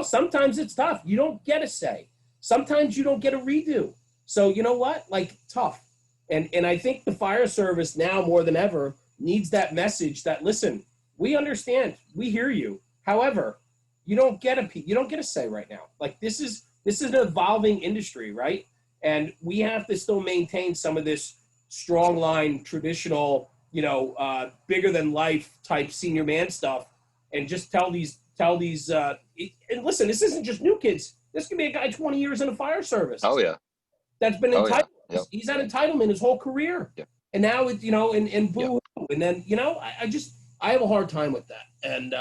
B: Sometimes it's tough. You don't get a say. Sometimes you don't get a redo. So you know what? Like, tough. And I think the fire service now more than ever needs that message that, listen, we understand, we hear you. However, you don't get a say right now. Like, this is an evolving industry, right? And we have to still maintain some of this strong line, traditional, bigger than life type senior man stuff, and just tell these. And listen, this isn't just new kids. This could be a guy 20 years in the fire service.
A: Oh yeah,
B: that's been entitled. Yeah. He's had entitlement his whole career, and now it's and boo, and then I have a hard time with that, and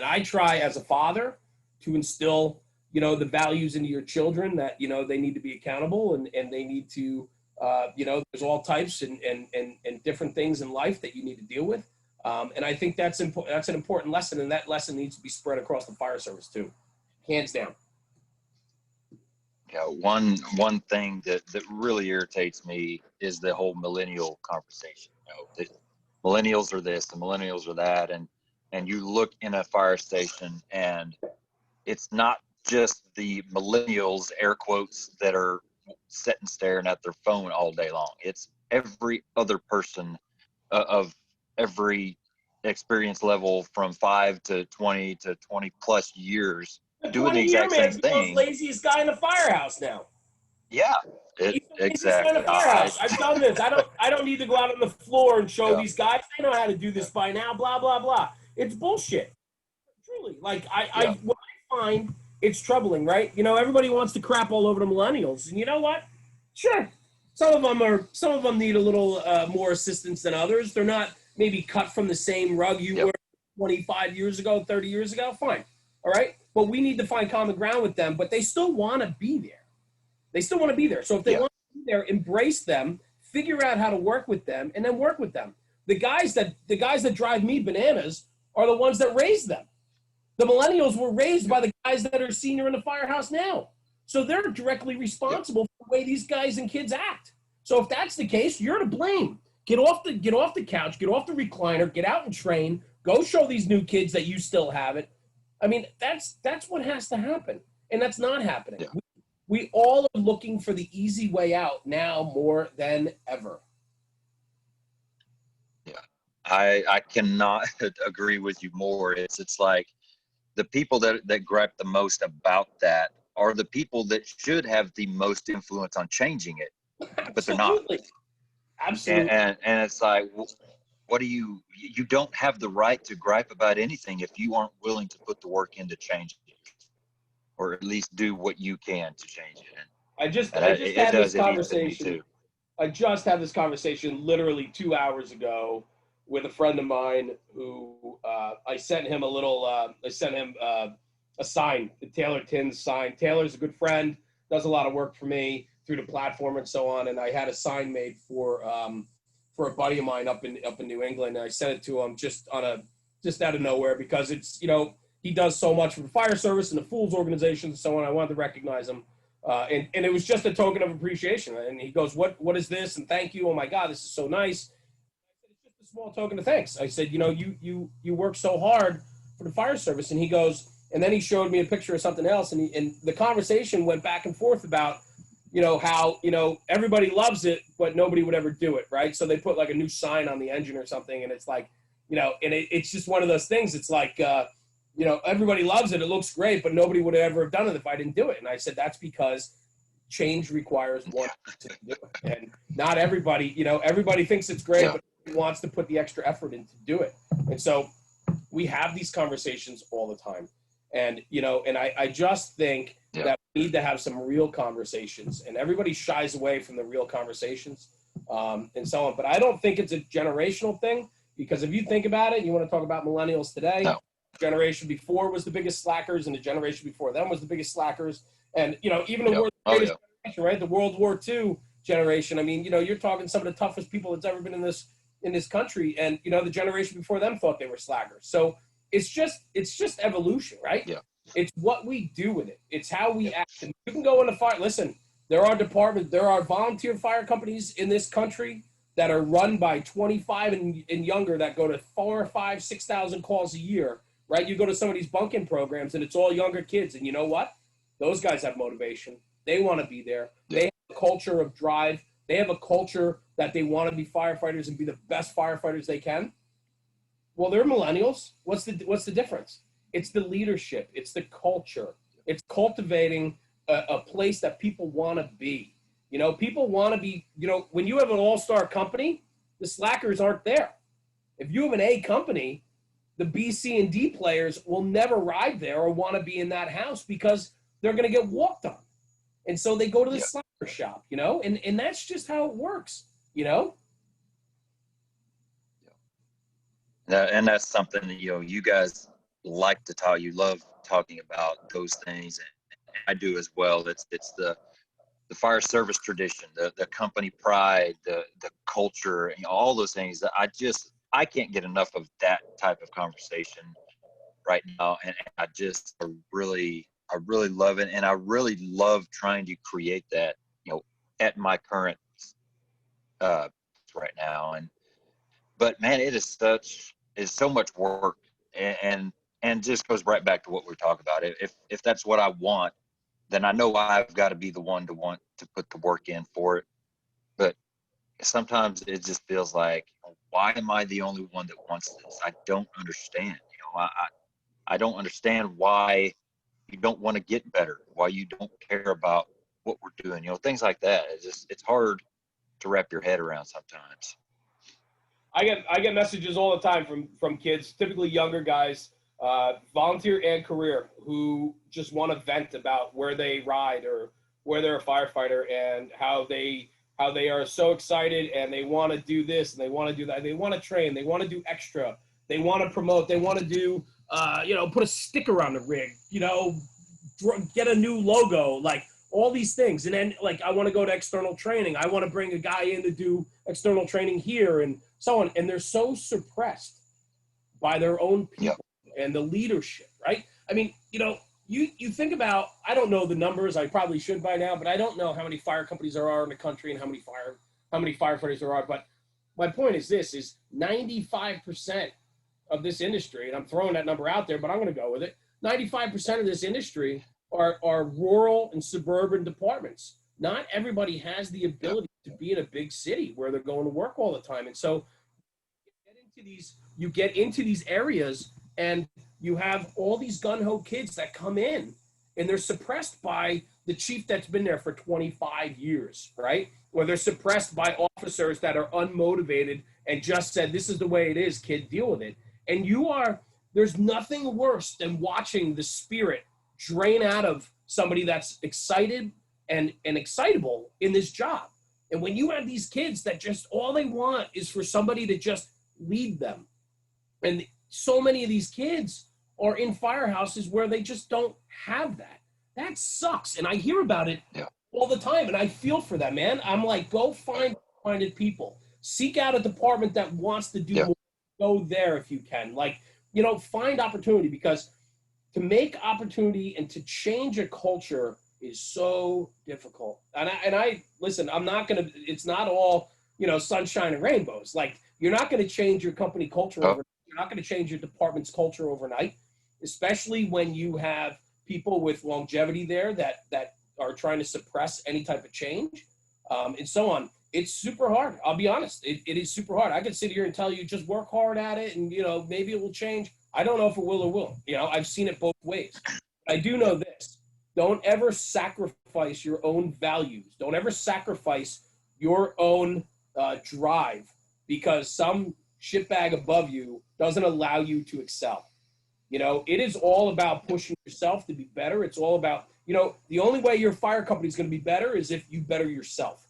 B: I try as a father to instill the values into your children that they need to be accountable and they need to there's all types and different things in life that you need to deal with. And I think that's an important lesson, and that lesson needs to be spread across the fire service too, hands down.
A: Yeah, one thing that really irritates me is the whole millennial conversation. The millennials are this, the millennials are that, and you look in a fire station, and it's not just the millennials, air quotes, that are sitting staring at their phone all day long. It's every other person of every experience level from 5 to 20 to 20 plus years doing the exact same thing.
B: The laziest guy in the firehouse now.
A: Yeah, exactly.
B: I've done this. I don't need to go out on the floor and show these guys. They know how to do this by now. Blah blah blah. It's bullshit. Truly, like what I find, it's troubling, right? Everybody wants to crap all over the millennials, and you know what? Sure, some of them need a little more assistance than others. They're not maybe cut from the same rug you were 25 years ago, 30 years ago. Fine, all right. But we need to find common ground with them. But they still want to be there. So if they want to be there, embrace them, figure out how to work with them, and then work with them. The guys that drive me bananas are the ones that raised them. The millennials were raised by the guys that are senior in the firehouse now. So they're directly responsible for the way these guys and kids act. So if that's the case, you're to blame. Get off the couch, get off the recliner, get out and train, go show these new kids that you still have it. I mean, that's what has to happen. And that's not happening. Yeah. We all are looking for the easy way out now more than ever.
A: Yeah. I cannot agree with you more. It's like the people that gripe the most about that are the people that should have the most influence on changing it, but they're not.
B: Absolutely.
A: And it's like, what do you don't have the right to gripe about anything if you aren't willing to put the work in to change it, or at least do what you can to change it.
B: I just
A: It
B: had this
A: does, it eats at me
B: conversation.
A: too.
B: I just had this conversation literally 2 hours ago with a friend of mine who I sent him a little. I sent him a sign, the Taylor Tins sign. Taylor's a good friend, does a lot of work for me through the platform and so on. And I had a sign made for a buddy of mine up in New England. And I sent it to him just out of nowhere because it's, he does so much for the fire service and the Fools organization and so on. I wanted to recognize him. And it was just a token of appreciation. And he goes, what is this? And thank you. Oh my God, this is so nice. It's just a small token of thanks. I said, you work so hard for the fire service. And he goes, and then he showed me a picture of something else. And the conversation went back and forth about, how, everybody loves it, but nobody would ever do it. Right. So they put like a new sign on the engine or something. And it's like, and it's just one of those things. It's like, everybody loves it. It looks great, but nobody would ever have done it if I didn't do it. And I said, that's because change requires one to do it. And not everybody, everybody thinks it's great, but wants to put the extra effort in to do it. And so we have these conversations all the time. And, and I just think that we need to have some real conversations, and everybody shies away from the real conversations and so on. But I don't think it's a generational thing, because if you think about it, you want to talk about millennials today. No. Generation before was the biggest slackers, and the generation before them was the biggest slackers. And, even the greatest generation, right? The World War II generation. I mean, you're talking some of the toughest people that's ever been in this country. And, the generation before them thought they were slackers. So it's just evolution, right? Yeah. It's what we do with it. It's how we act. And you can go into fire. Listen, there are volunteer fire companies in this country that are run by 25 and younger that go to 4,000, 5,000, 6,000 calls a year. Right? You go to some of these bunking programs and it's all younger kids. And you know what? Those guys have motivation. They want to be there. They have a culture of drive. They have a culture that they want to be firefighters and be the best firefighters they can. Well, they're millennials. What's the difference? It's the leadership. It's the culture. It's cultivating a place that people want to be. People want to be, when you have an all-star company, the slackers aren't there. If you have an A company, the B, C, and D players will never ride there or want to be in that house because they're going to get walked on. And so they go to the slacker shop, and that's just how it works, Yeah.
A: And that's something that, you guys like to talk, you love talking about those things. And I do as well. It's the fire service tradition, the company pride, the culture, all those things that I can't get enough of that type of conversation right now. And I really love it. And I really love trying to create that, at my current, right now. But man, it's so much work, and just goes right back to what we're talking about. If that's what I want, then I know I've got to be the one to want to put the work in for it. But sometimes it just feels like, why am I the only one that wants this? I don't understand. I don't understand why you don't want to get better, why you don't care about what we're doing, things like that. It's hard to wrap your head around sometimes.
B: I get messages all the time from kids, typically younger guys, volunteer and career, who just want to vent about where they ride or where they're a firefighter and how they are so excited and they want to do this and they want to do that. They want to train. They want to do extra. They want to promote. They want to do, put a sticker on the rig, get a new logo, like all these things. And then like, I want to go to external training. I want to bring a guy in to do external training here and so on. And they're so suppressed by their own people and the leadership, right? I mean, you think about, I don't know the numbers, I probably should by now, but I don't know how many fire companies there are in the country and how many firefighters there are. But my point is this, is 95% of this industry, and I'm throwing that number out there, but I'm going to go with it, 95% of this industry are rural and suburban departments. Not everybody has the ability to be in a big city where they're going to work all the time. And so you get into these areas and you have all these gun-ho kids that come in and they're suppressed by the chief that's been there for 25 years, right? Or they're suppressed by officers that are unmotivated and just said, this is the way it is, kid, deal with it. And there's nothing worse than watching the spirit drain out of somebody that's excited and excitable in this job. And when you have these kids that just all they want is for somebody to just lead them. And so many of these kids are in firehouses where they just don't have that. That sucks. And I hear about it all the time. And I feel for them, man. I'm like, go find minded people. Seek out a department that wants to do more. Go there if you can. Like, you know, find opportunity, because to make opportunity and to change a culture is so difficult. And I listen, it's not all, you know, sunshine and rainbows. Like, you're not going to change your company culture overnight. You're not going to change your department's culture overnight, especially when you have people with longevity there that are trying to suppress any type of change, and so on. It's super hard. I'll be honest. It is super hard. I could sit here and tell you just work hard at it and, you know, maybe it will change. I don't know if it will or won't. You know, I've seen it both ways. I do know this. Don't ever sacrifice your own values. Don't ever sacrifice your own drive because some shitbag above you doesn't allow you to excel. You know, it is all about pushing yourself to be better. It's all about, you know, the only way your fire company is going to be better is if you better yourself.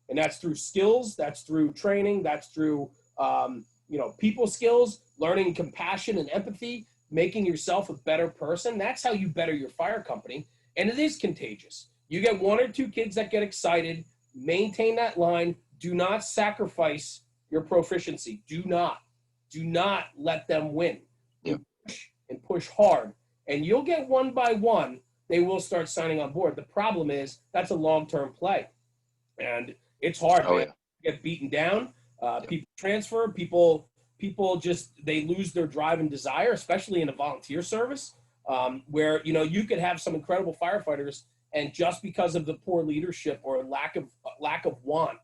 B: And that's through skills, that's through training, that's through, you know, people skills, learning compassion and empathy, making yourself a better person. That's how you better your fire company. And it is contagious. You get one or two kids that get excited, maintain that line. Do not sacrifice your proficiency. Do not let them win.
A: Yep.
B: Push hard. And you'll get one by one, they will start signing on board. The problem is that's a long-term play. And it's hard, man. You get beaten down. People transfer. People just, they lose their drive and desire, especially in a volunteer service, where, you know, you could have some incredible firefighters, and just because of the poor leadership or lack of want,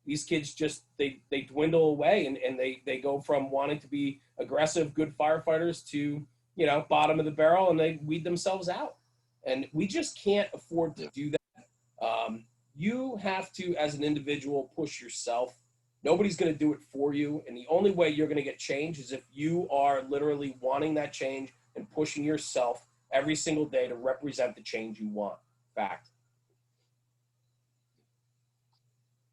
B: these kids just, they dwindle away, and they go from wanting to be aggressive, good firefighters to, you know, bottom of the barrel, and they weed themselves out. And we just can't afford to do that. You have to, as an individual, push yourself. Nobody's going to do it for you. And the only way you're going to get change is if you are literally wanting that change and pushing yourself every single day to represent the change you want. Fact.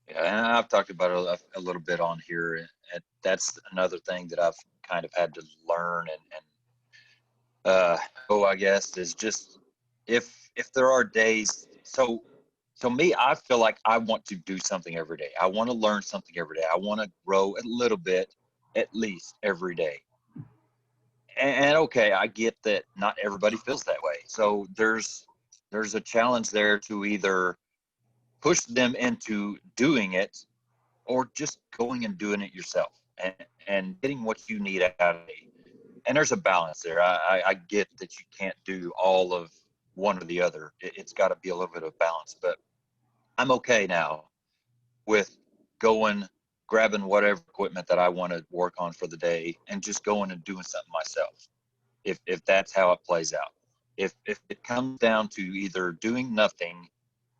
A: Yeah, and I've talked about it a little bit on here. And that's another thing that I've kind of had to learn I guess, is just if there are days. So me, I feel like I want to do something every day. I want to learn something every day. I want to grow a little bit, at least every day. And okay, I get that not everybody feels that way. So there's a challenge there to either push them into doing it or just going and doing it yourself and getting what you need out of it. And there's a balance there. I get that you can't do all of one or the other. It's got to be a little bit of balance, but I'm okay now with grabbing whatever equipment that I want to work on for the day and just going and doing something myself. If that's how it plays out. If it comes down to either doing nothing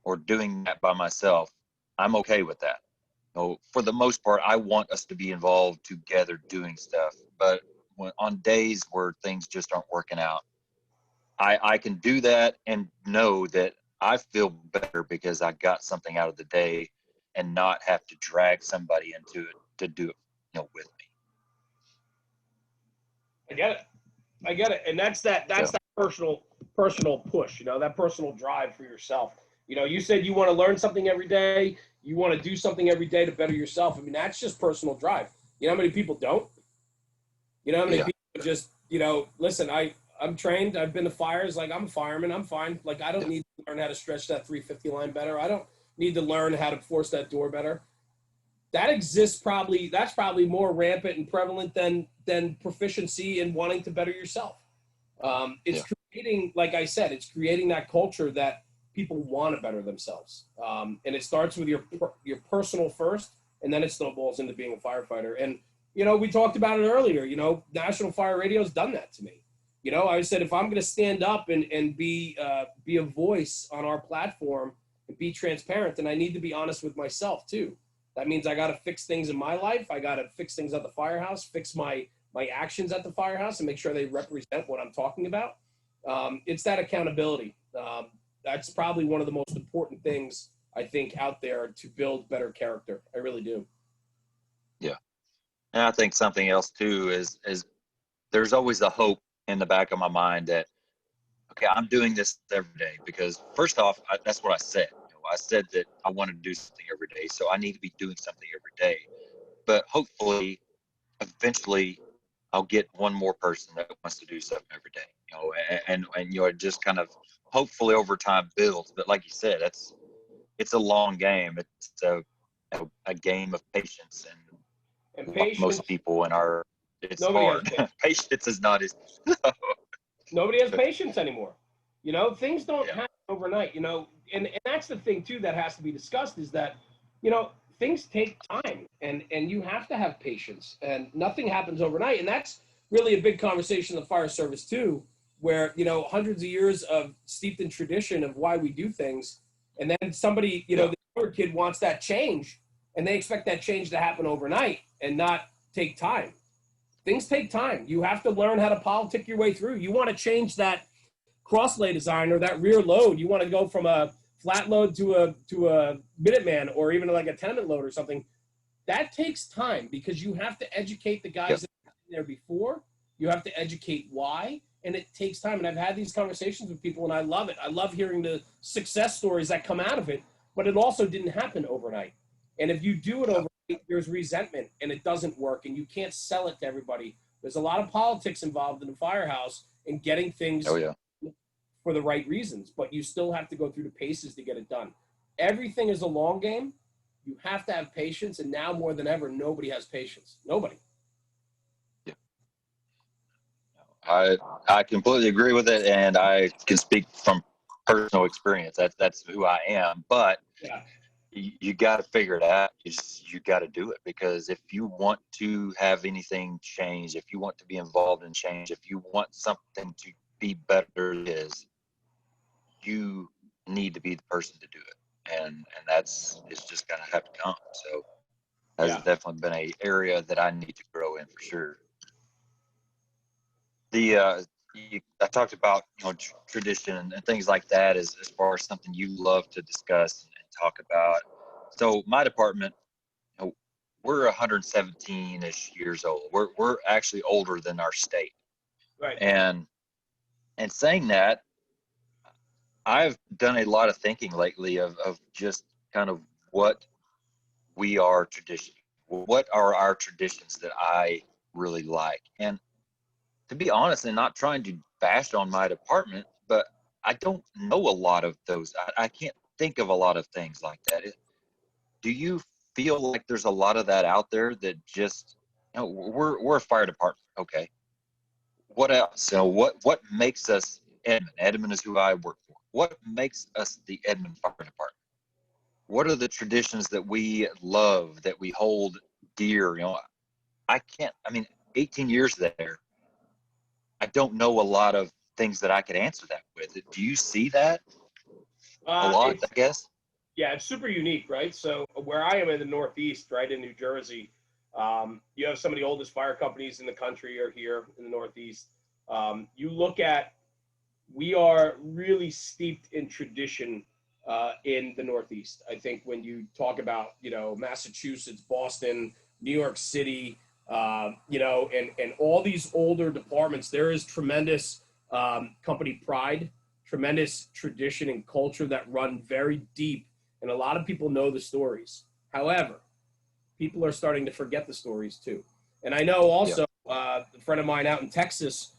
A: or doing that by myself, I'm okay with that. So for the most part, I want us to be involved together doing stuff. But on days where things just aren't working out, I can do that and know that I feel better because I got something out of the day and not have to drag somebody into it to do it, you know, with me.
B: I get it. And that's that personal push, you know, that personal drive for yourself. You know, you said you want to learn something every day. You want to do something every day to better yourself. I mean, that's just personal drive. You know how many people don't? You know how many people just, you know, listen, I'm trained. I've been to fires. Like, I'm a fireman. I'm fine. Like, I don't need to learn how to stretch that 350 line better. I don't need to learn how to force that door better. That exists probably. That's probably more rampant and prevalent than proficiency in wanting to better yourself. It's creating, like I said, it's creating that culture that people want to better themselves. And it starts with your personal first, and then it snowballs into being a firefighter. And, you know, we talked about it earlier. You know, National Fire Radio has done that to me. You know, I said, if I'm going to stand up and be a voice on our platform and be transparent, then I need to be honest with myself too. That means I got to fix things in my life. I got to fix things at the firehouse, fix my actions at the firehouse, and make sure they represent what I'm talking about. It's that accountability. That's probably one of the most important things I think out there to build better character. I really do.
A: Yeah. And I think something else too is there's always a hope in the back of my mind that, okay, I'm doing this every day because first off, that's what I said. I said that I want to do something every day, so I need to be doing something every day. But hopefully, eventually, I'll get one more person that wants to do something every day. And it just kind of hopefully over time builds. But like you said, it's a long game. It's a game of patience, and
B: patience,
A: most people it's
B: nobody
A: hard. Patience is not as
B: nobody has patience anymore. You know, things don't happen overnight, you know, and that's the thing too that has to be discussed is that, you know, things take time and you have to have patience and nothing happens overnight. And that's really a big conversation in the fire service too, where, you know, hundreds of years of steeped in tradition of why we do things. And then somebody, you know, the younger kid wants that change and they expect that change to happen overnight and not take time. Things take time. You have to learn how to politic your way through. You want to change that cross-lay design or that rear load. You want to go from a flat load to a Minuteman or even like a tenement load or something. That takes time because you have to educate the guys that have been there before. You have to educate why, and it takes time. And I've had these conversations with people, and I love it. I love hearing the success stories that come out of it, but it also didn't happen overnight. And if you do it overnight, there's resentment, and it doesn't work, and you can't sell it to everybody. There's a lot of politics involved in the firehouse in getting things for the right reasons, but you still have to go through the paces to get it done. Everything is a long game. You have to have patience, and now more than ever, nobody has patience. Nobody.
A: Yeah. I completely agree with it, and I can speak from personal experience. That's who I am. But you got to figure it out. You got to do it, because if you want to have anything change, if you want to be involved in change, if you want something to be better than it is, you need to be the person to do it, and it's just gonna have to come. So that's definitely been an area that I need to grow in for sure. I talked about tradition and things like that as far as something you love to discuss and talk about. So my department, we're 117-ish years old. We're actually older than our state.
B: Right.
A: And saying that, I've done a lot of thinking lately of just kind of what we are tradition. What are our traditions that I really like? And to be honest, and not trying to bash on my department, but I don't know a lot of those. I can't think of a lot of things like that. Do you feel like there's a lot of that out there that just, we're a fire department. Okay. What else? So what makes us Edmond? Edmond is who I work for. What makes us the Edmond Fire Department? What are the traditions that we love, that we hold dear? 18 years there, I don't know a lot of things that I could answer that with. Do you see that a lot, I guess?
B: Yeah, it's super unique, right? So where I am in the Northeast, right, in New Jersey, you have some of the oldest fire companies in the country are here in the Northeast. You look at, we are really steeped in tradition in the Northeast. I think when you talk about, Massachusetts, Boston, New York City, and all these older departments, there is tremendous company pride, tremendous tradition and culture that run very deep. And a lot of people know the stories. However, people are starting to forget the stories too. And I know also a friend of mine out in Texas,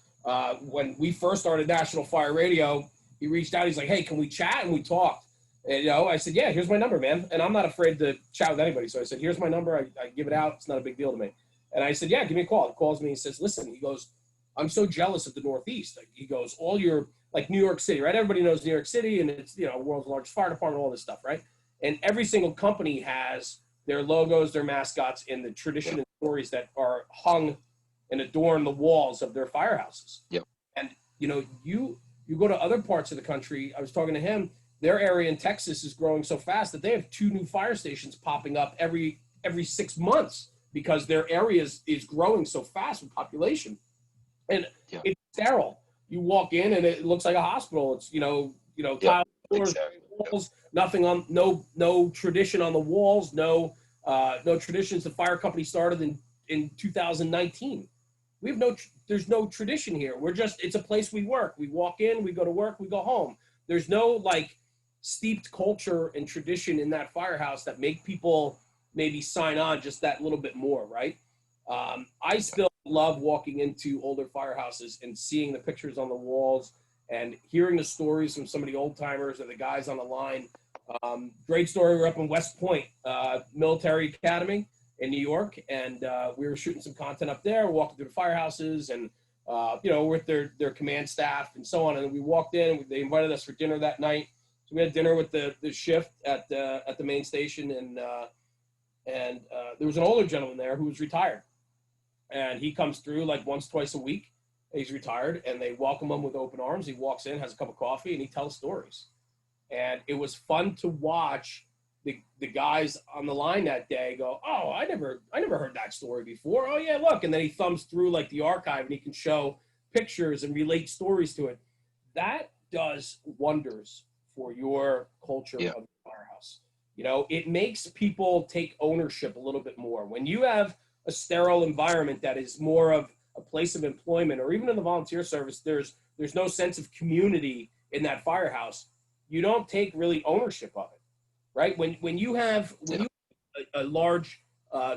B: when we first started National Fire Radio, he reached out. He's like, "Hey, can we chat?" And we talked. And, I said, "Yeah, here's my number, man." And I'm not afraid to chat with anybody. So I said, "Here's my number. I give it out. It's not a big deal to me." And I said, "Yeah, give me a call." He calls me. He says, "Listen," he goes, "I'm so jealous of the Northeast." He goes, "All your, like New York City, right? Everybody knows New York City, and it's, world's largest fire department, all this stuff, right? And every single company has their logos, their mascots, and the tradition and stories that are hung and adorn the walls of their firehouses."
A: Yep.
B: And you know, you go to other parts of the country. I was talking to him. Their area in Texas is growing so fast that they have 2 new fire stations popping up every 6 months because their area is growing so fast with population, and
A: Yeah.
B: it's sterile. You walk in and it looks like a hospital. It's
A: Yeah.
B: tile floors,
A: Exactly. Yep.
B: walls, nothing on no tradition on the walls, no traditions. The fire company started in 2019. We have there's no tradition here. It's a place we work. We walk in, we go to work, we go home. There's no like steeped culture and tradition in that firehouse that make people maybe sign on just that little bit more, right? I still love walking into older firehouses and seeing the pictures on the walls and hearing the stories from some of the old timers or the guys on the line. Great story. We're up in West Point Military Academy in New York, and we were shooting some content up there, walking through the firehouses and with their command staff and so on. And we walked in, and they invited us for dinner that night. So we had dinner with the shift at the main station, and there was an older gentleman there who was retired, and he comes through like once, twice a week. He's retired, and they welcome him with open arms. He walks in, has a cup of coffee, and he tells stories. And it was fun to watch the guys on the line that day go, oh, I never heard that story before. Oh yeah, look. And then he thumbs through like the archive and he can show pictures and relate stories to it. That does wonders for your culture of the firehouse. It makes people take ownership a little bit more. When you have a sterile environment that is more of a place of employment, or even in the volunteer service, there's no sense of community in that firehouse. You don't take really ownership of it. Right? When you have a large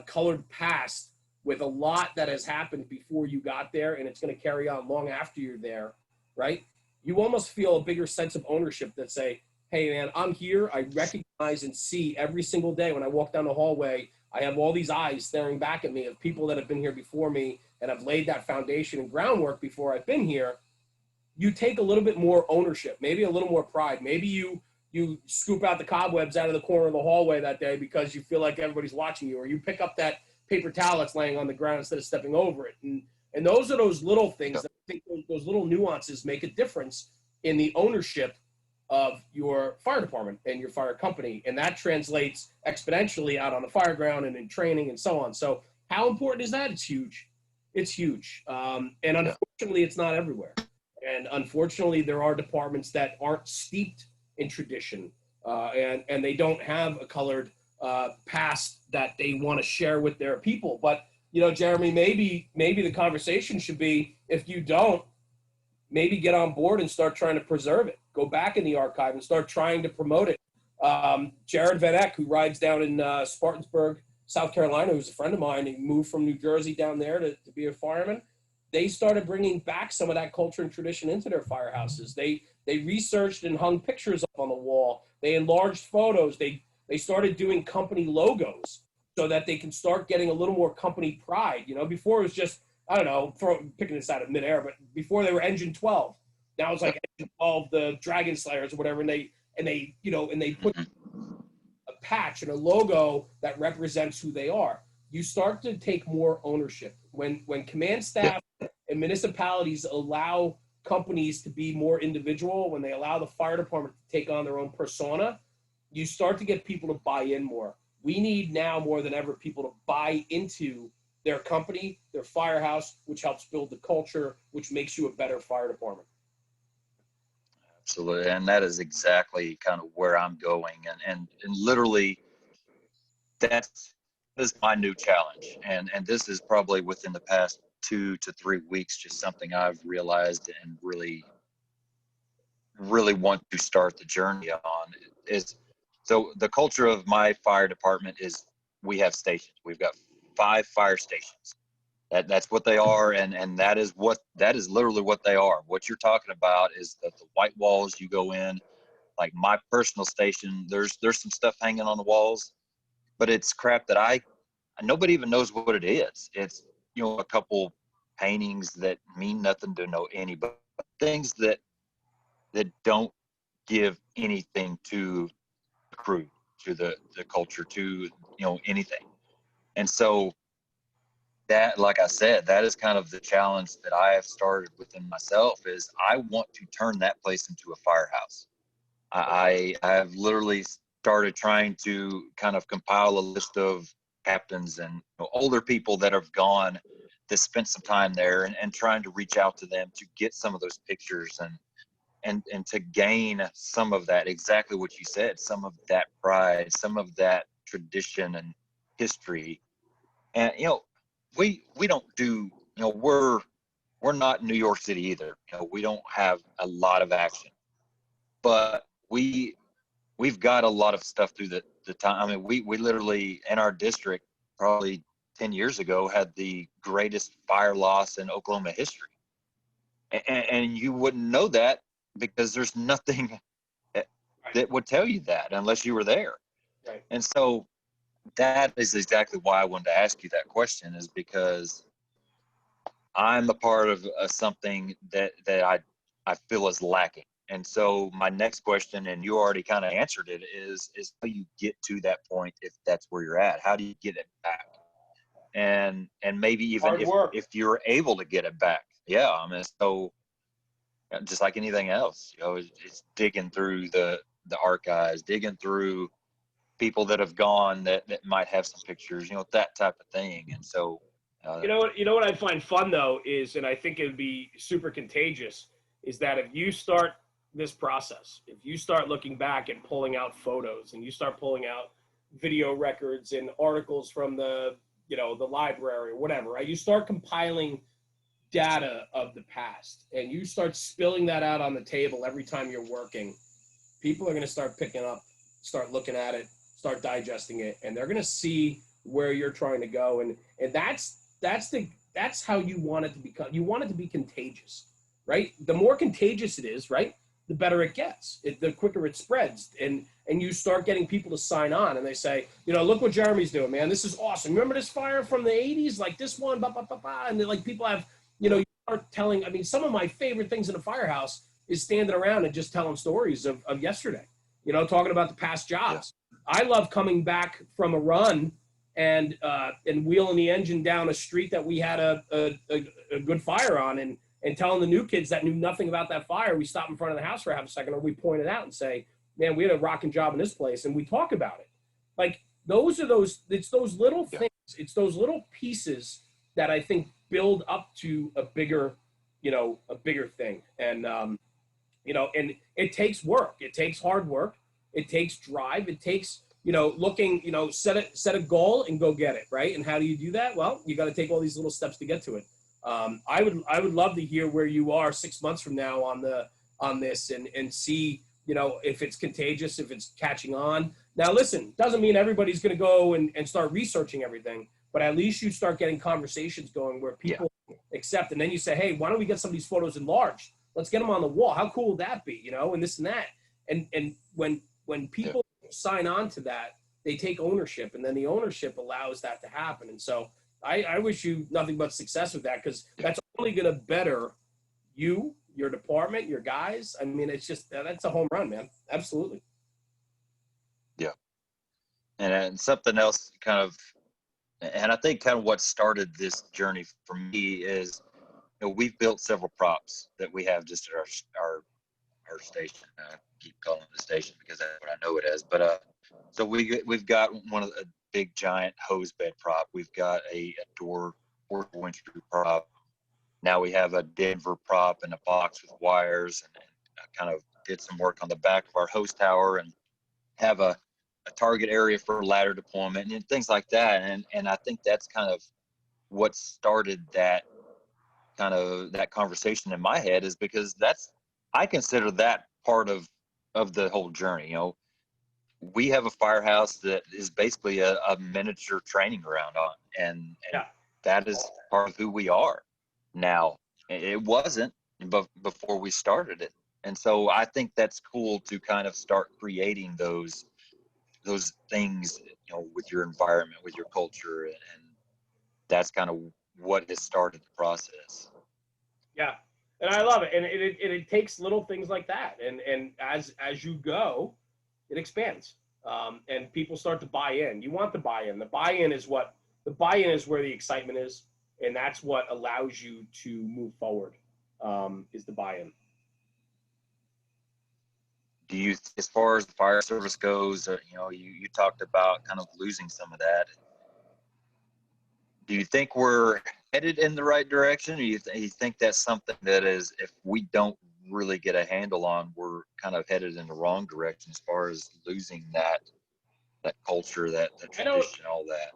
B: colored past with a lot that has happened before you got there, and it's going to carry on long after you're there, right? You almost feel a bigger sense of ownership that say, hey man, I'm here. I recognize and see every single day when I walk down the hallway, I have all these eyes staring back at me of people that have been here before me and have laid that foundation and groundwork before I've been here. You take a little bit more ownership, maybe a little more pride. Maybe you scoop out the cobwebs out of the corner of the hallway that day because you feel like everybody's watching you, or you pick up that paper towel that's laying on the ground instead of stepping over it. And those are those little things that I think those little nuances make a difference in the ownership of your fire department and your fire company. And that translates exponentially out on the fire ground and in training and so on. So how important is that? It's huge. It's huge. And unfortunately, it's not everywhere. And unfortunately, there are departments that aren't steeped in tradition, and they don't have a colored past that they want to share with their people. But Jeremy, maybe the conversation should be, if you don't, maybe get on board and start trying to preserve it. Go back in the archive and start trying to promote it. Jared Van Eck, who rides down in Spartansburg, South Carolina, who's a friend of mine, he moved from New Jersey down there to be a fireman. They started bringing back some of that culture and tradition into their firehouses. They researched and hung pictures up on the wall. They enlarged photos. They started doing company logos so that they can start getting a little more company pride. Before it was just, I don't know, picking this out of midair, but before they were Engine 12. Now it's like Engine 12, the Dragon Slayers or whatever, and they put a patch and a logo that represents who they are. You start to take more ownership. When command staff and municipalities allow companies to be more individual, when they allow the fire department to take on their own persona, you start to get people to buy in more. We need now more than ever people to buy into their company, their firehouse, which helps build the culture, which makes you a better fire department.
A: Absolutely. And that is exactly kind of where I'm going. And literally this is my new challenge. And this is probably within the past 2 to 3 weeks, just something I've realized and really want to start the journey on is, so the culture of my fire department is we have stations. We've got 5 fire stations. That's what they are, and that is literally what they are. What you're talking about is that the white walls you go in, like my personal station, there's some stuff hanging on the walls, but it's crap that nobody even knows what it is. It's a couple paintings that mean nothing to know anybody, things that don't give anything to the crew, to the culture, to anything. And so that, like I said, that is kind of the challenge that I have started within myself is I want to turn that place into a firehouse. I have literally started trying to kind of compile a list of captains and older people that have gone, that spent some time there, and trying to reach out to them to get some of those pictures and to gain some of that, exactly what you said, some of that pride, some of that tradition and history. And we don't do, we're not New York City either. We don't have a lot of action, but we've got a lot of stuff through the time. I mean, we literally in our district probably 10 years ago had the greatest fire loss in Oklahoma history. And you wouldn't know that because there's nothing that would tell you that unless you were there.
B: Right.
A: And so that is exactly why I wanted to ask you that question, is because I'm a part of something that I feel is lacking. And so my next question, and you already kind of answered it, is how you get to that point if that's where you're at. How do you get it back? And maybe even if you're able to get it back. Yeah, I mean, so just like anything else, it's digging through the archives, digging through people that have gone that might have some pictures, that type of thing. And so
B: you know what I find fun though is, and I think it would be super contagious, is that if you start this process, if you start looking back and pulling out photos, and you start pulling out video records and articles from the library or whatever, right? You start compiling data of the past and you start spilling that out on the table every time you're working, people are going to start picking up, start looking at it, start digesting it, and they're going to see where you're trying to go. And that's how you want it to become. You want it to be contagious, right? The more contagious it is, right, the better it gets. The quicker it spreads, and you start getting people to sign on, and they say, look what Jeremy's doing, man. This is awesome. Remember this fire from the 80s, like this one, blah, blah, blah, blah. And like people have, you start telling. I mean, some of my favorite things in a firehouse is standing around and just telling stories of yesterday. Talking about the past jobs. Yeah. I love coming back from a run and wheeling the engine down a street that we had a good fire on, and telling the new kids that knew nothing about that fire, we stop in front of the house for half a second, or we point it out and say, man, we had a rocking job in this place, and we talk about it. Like it's those little things, it's those little pieces that I think build up to a bigger thing. And and it takes work. It takes hard work. It takes drive. It takes looking, set a goal and go get it, right? And how do you do that? Well, you got to take all these little steps to get to it. I would love to hear where you are 6 months from now on this, and see if it's contagious, if it's catching on. Now, listen, doesn't mean everybody's going to go and start researching everything, but at least you start getting conversations going where people accept, and then you say, hey, why don't we get some of these photos enlarged? Let's get them on the wall. How cool would that be? And this and that. And when people sign on to that, they take ownership, and then the ownership allows that to happen. And so I wish you nothing but success with that, because that's only going to better you, your department, your guys. I mean, it's just, that's a home run, man. Absolutely.
A: Yeah. And something else and I think kind of what started this journey for me is, we've built several props that we have just at our station. I keep calling it the station because that's what I know it as. But so we've got one of the big giant hose bed prop. We've got a door winch prop. Now we have a Denver prop in a box with wires, and I kind of did some work on the back of our hose tower, and have a target area for ladder deployment and things like that. And I think that's kind of what started that conversation in my head, is because I consider that part of the whole journey. We have a firehouse that is basically a miniature training ground and that is part of who we are now. It wasn't before we started it. And so I think that's cool to kind of start creating those things, with your environment, with your culture, and that's kind of what has started the process.
B: Yeah, and I love it, and it takes little things like that, and as you go, it expands, and people start to buy in. You want the buy-in. The buy-in is where the excitement is. And that's what allows you to move forward, is the buy-in.
A: Do you, as far as the fire service goes, you know, you talked about kind of losing some of that. Do you think we're headed in the right direction, or you think that's something that is, if we don't really get a handle on, we're kind of headed in the wrong direction as far as losing that culture, that tradition, all that?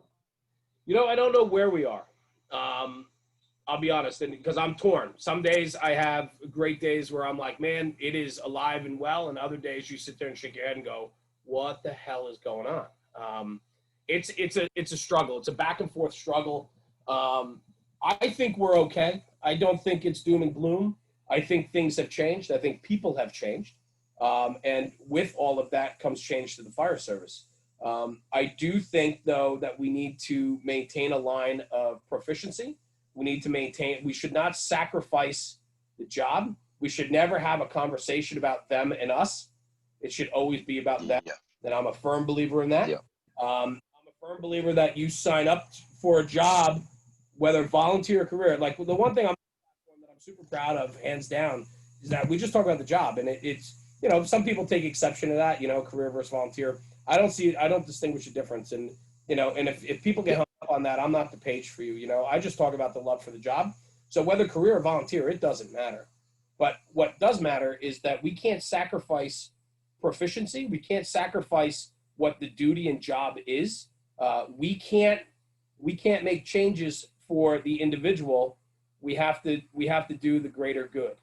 B: You know, I don't know where we are. I'll be honest, and because I'm torn. Some days I have great days where I'm like, man, it is alive and well, and other days you sit there and shake your head and go, what the hell is going on? It's a struggle. It's a back and forth struggle. I think we're okay. I don't think it's doom and gloom. I think things have changed. I think people have changed, and with all of that comes change to the fire service. I do think, though, that we need to maintain a line of proficiency. We should not sacrifice the job. We should never have a conversation about them and us. It should always be about them.
A: Yeah.
B: And I'm a firm believer in that.
A: Yeah.
B: I'm a firm believer that you sign up for a job, whether volunteer or career. Like, the one thing that I'm super proud of, hands down, is that we just talk about the job. And it's, you know, some people take exception to that, you know, career versus volunteer. I don't distinguish a difference. And, you know, and if people get hung up on that, I'm not the page for you. You know, I just talk about the love for the job. So whether career or volunteer, it doesn't matter. But what does matter is that we can't sacrifice proficiency. We can't sacrifice what the duty and job is. We can't make changes for the individual. We have to do the greater good,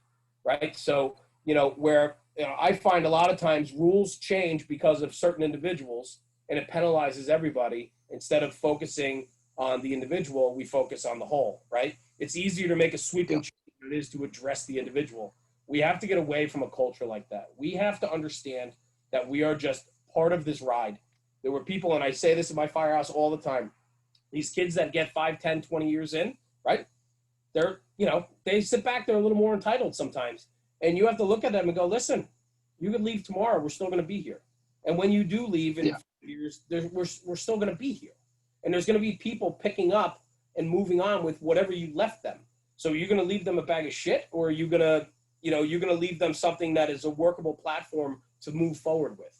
B: right? So, you know, I find a lot of times rules change because of certain individuals, and it penalizes everybody. Instead of focusing on the individual, we focus on the whole, right? It's easier to make a sweeping change than it is to address the individual. We have to get away from a culture like that. We have to understand that we are just part of this ride. There were people, and I say this in my firehouse all the time, these kids that get 5, 10, 20 years in, right? They're, you know, they sit back, they're a little more entitled sometimes. And you have to look at them and go, listen, you could leave tomorrow, we're still going to be here. And when you do leave in 5 years, we're still going to be here. And there's going to be people picking up and moving on with whatever you left them. So you're going to leave them a bag of shit, or are you going to, you know, you're going to leave them something that is a workable platform to move forward with.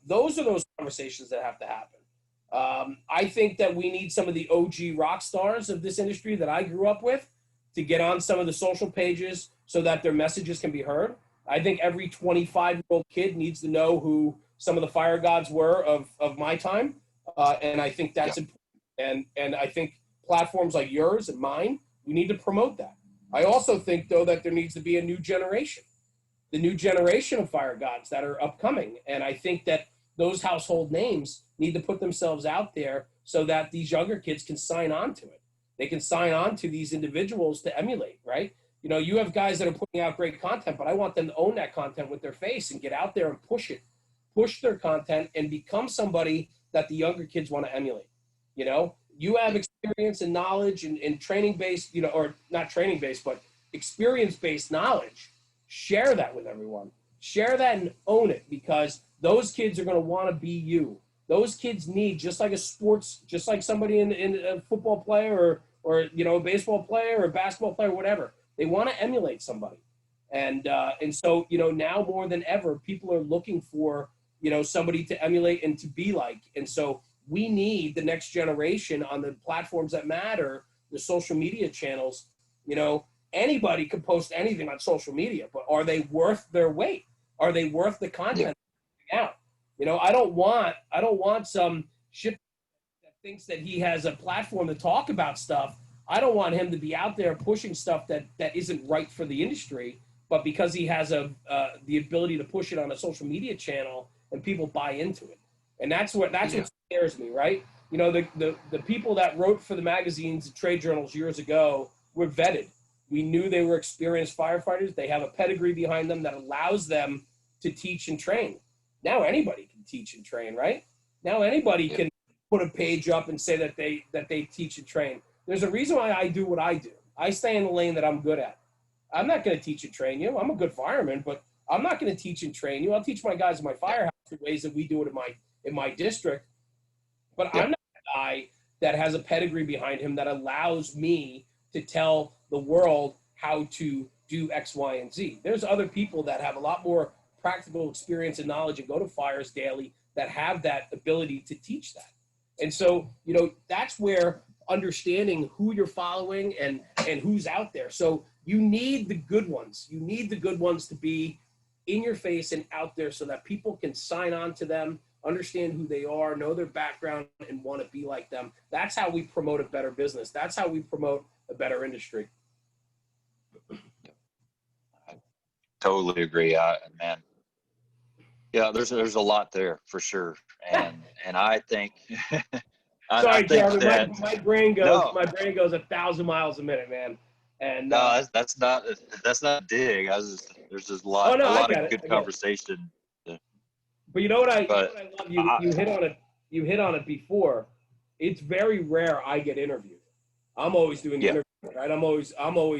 B: Those are those conversations that have to happen. I think that we need some of the OG rock stars of this industry that I grew up with to get on some of the social pages so that their messages can be heard. I think every 25-year-old kid needs to know who some of the fire gods were of my time. And I think that's important. And I think platforms like yours and mine, we need to promote that. I also think, though, that there needs to be a new generation, the new generation of fire gods that are upcoming. And I think that those household names need to put themselves out there so that these younger kids can sign on to it. They can sign on to these individuals to emulate, right? You know, you have guys that are putting out great content, but I want them to own that content with their face and get out there and push it, push their content and become somebody that the younger kids want to emulate. You know, you have experience and knowledge and training-based, you know, or not training-based, but experience-based knowledge. Share that with everyone. Share that and own it, because those kids are going to want to be you. Those kids need, just like somebody in a football player or you know, a baseball player or a basketball player, whatever. They want to emulate somebody. And so, you know, now more than ever, people are looking for, you know, somebody to emulate and to be like. And so we need the next generation on the platforms that matter, the social media channels. You know, anybody can post anything on social media, but are they worth their weight? Are they worth the content? Yeah. You know, I don't want some shit that thinks that he has a platform to talk about stuff. I don't want him to be out there pushing stuff that isn't right for the industry, but because he has the ability to push it on a social media channel and people buy into it. And that's what scares me, right? You know, the people that wrote for the magazines and trade journals years ago were vetted. We knew they were experienced firefighters. They have a pedigree behind them that allows them to teach and train. Now anybody can teach and train, right? Now anybody can put a page up and say that they teach and train. There's a reason why I do what I do. I stay in the lane that I'm good at. I'm not going to teach and train you. I'm a good fireman, but I'm not going to teach and train you. I'll teach my guys in my firehouse the ways that we do it in my district. But I'm not the guy that has a pedigree behind him that allows me to tell the world how to do X, Y, and Z. There's other people that have a lot more practical experience and knowledge and go to fires daily that have that ability to teach that. And so, you know, that's where understanding who you're following and who's out there. So you need the good ones. You need the good ones to be in your face and out there so that people can sign on to them, understand who they are, know their background, and want to be like them. That's how we promote a better business. That's how we promote a better industry.
A: I totally agree. Man, yeah, there's a lot there for sure. And I think,
B: Sorry,
A: I think
B: Jeremy,
A: that
B: my brain goes
A: no,
B: 1,000 miles a minute, man. And
A: no, that's not a dig. There's just
B: oh no,
A: a
B: I
A: lot
B: get
A: of
B: it.
A: good
B: I get it.
A: conversation.
B: But you know what I
A: But
B: love? You hit on it. You hit on it before. It's very rare I get interviewed. I'm always doing the
A: yeah,
B: interview, right? I'm always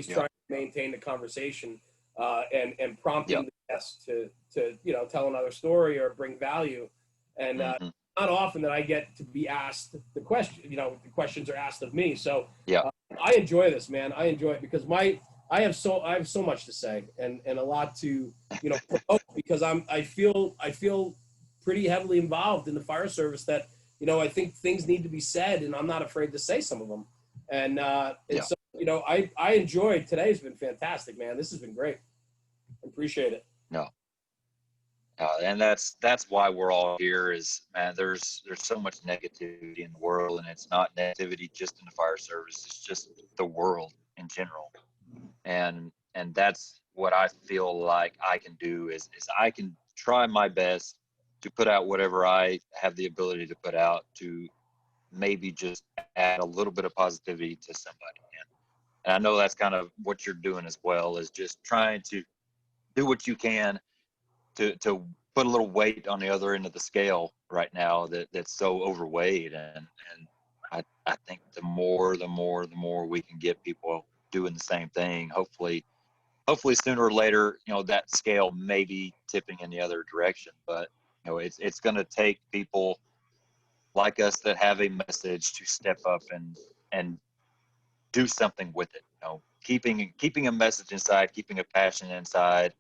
A: yeah,
B: trying to maintain the conversation and prompting
A: yeah.
B: the guest to you know, tell another story or bring value. And
A: Hmm.
B: not often that I get to be asked the question. You know, the questions are asked of me. So
A: Yeah,
B: I enjoy this, man. I enjoy it because I have so much to say and a lot to, you know, promote because I feel pretty heavily involved in the fire service that, you know, I think things need to be said and I'm not afraid to say some of them. And
A: yeah.
B: so, you know, I enjoyed today's been fantastic, man. This has been great. Appreciate it.
A: No. And that's why we're all here is, man, there's so much negativity in the world, and it's not negativity just in the fire service, it's just the world in general. And that's what I feel like I can do is I can try my best to put out whatever I have the ability to put out to maybe just add a little bit of positivity to somebody. And I know that's kind of what you're doing as well, is just trying to do what you can to put a little weight on the other end of the scale right now that's so overweight. And I think the more we can get people doing the same thing, hopefully sooner or later, you know, that scale may be tipping in the other direction. But you know, it's going to take people like us that have a message to step up and do something with it. You know, keeping a message inside, keeping a passion inside,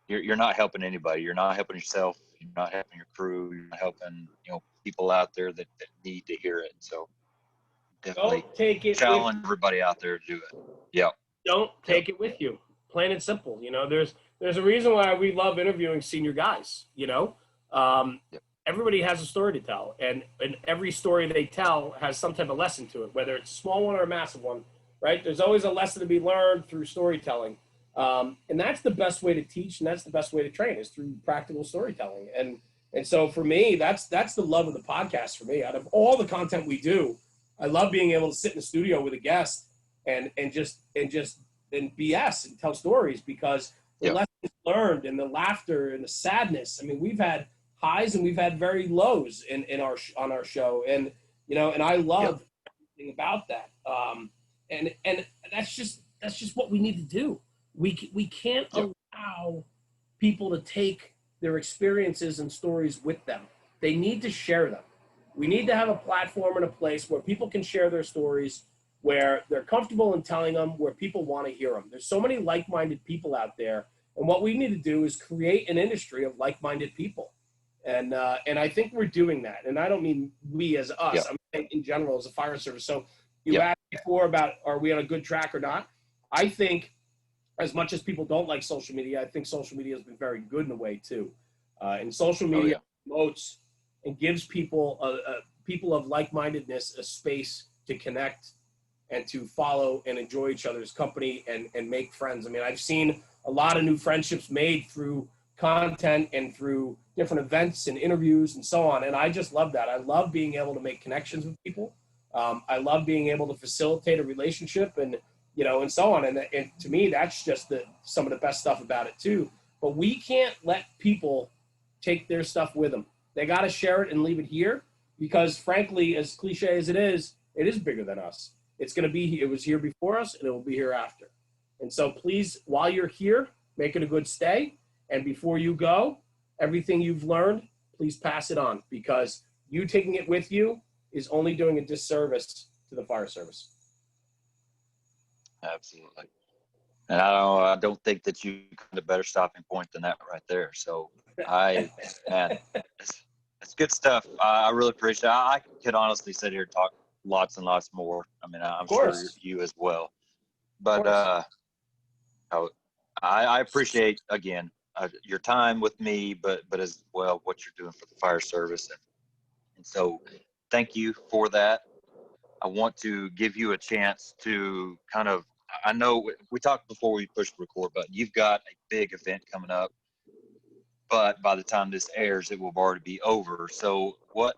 A: you're not helping anybody. You're not helping yourself. You're not helping your crew. You're not helping, you know, people out there that need to hear it. So definitely
B: Don't take it with
A: challenge everybody out there to do it. Yep.
B: don't
A: Yep.
B: take it with you. Plain and simple. You know, there's a reason why we love interviewing senior guys. You know,
A: Yep.
B: everybody has a story to tell, and every story they tell has some type of lesson to it, whether it's a small one or a massive one. Right? There's always a lesson to be learned through storytelling, and that's the best way to teach, and that's the best way to train is through practical storytelling. And so for me, that's the love of the podcast. For me, out of all the content we do, I love being able to sit in the studio with a guest and just BS and tell stories because the
A: Yep.
B: lessons learned and the laughter and the sadness. I mean, we've had highs and we've had very lows on our show, and you know, and I love everything about that. And that's just what we need to do. We can't
A: Yep.
B: allow people to take their experiences and stories with them. They need to share them. We need to have a platform and a place where people can share their stories, where they're comfortable in telling them, where people want to hear them. There's so many like-minded people out there, and what we need to do is create an industry of like-minded people. And I think we're doing that. And I don't mean we as us.
A: Yep.
B: I'm saying in general as a fire service. So you
A: Yep.
B: asked before about are we on a good track or not? I think as much as people don't like social media, I think social media has been very good in a way too. And social media promotes and gives people people of like-mindedness a space to connect and to follow and enjoy each other's company and make friends. I mean, I've seen a lot of new friendships made through content and through different events and interviews and so on. And I just love that. I love being able to make connections with people. I love being able to facilitate a relationship and, you know, and so on. And to me, that's just some of the best stuff about it too. But we can't let people take their stuff with them. They got to share it and leave it here because frankly, as cliche as it is bigger than us. It was here before us and it will be here after. And so please, while you're here, make it a good stay. And before you go, everything you've learned, please pass it on because you taking it with you is only doing a disservice to the fire service.
A: Absolutely. And I don't think that you got a better stopping point than that right there. So man, it's good stuff. I really appreciate it. I could honestly sit here and talk lots and lots more. I mean, I'm sure you as well. But I appreciate, again, your time with me, but as well what you're doing for the fire service. And so thank you for that. I want to give you a chance to kind of, I know we talked before we pushed record, but you've got a big event coming up, but by the time this airs, it will already be over. So what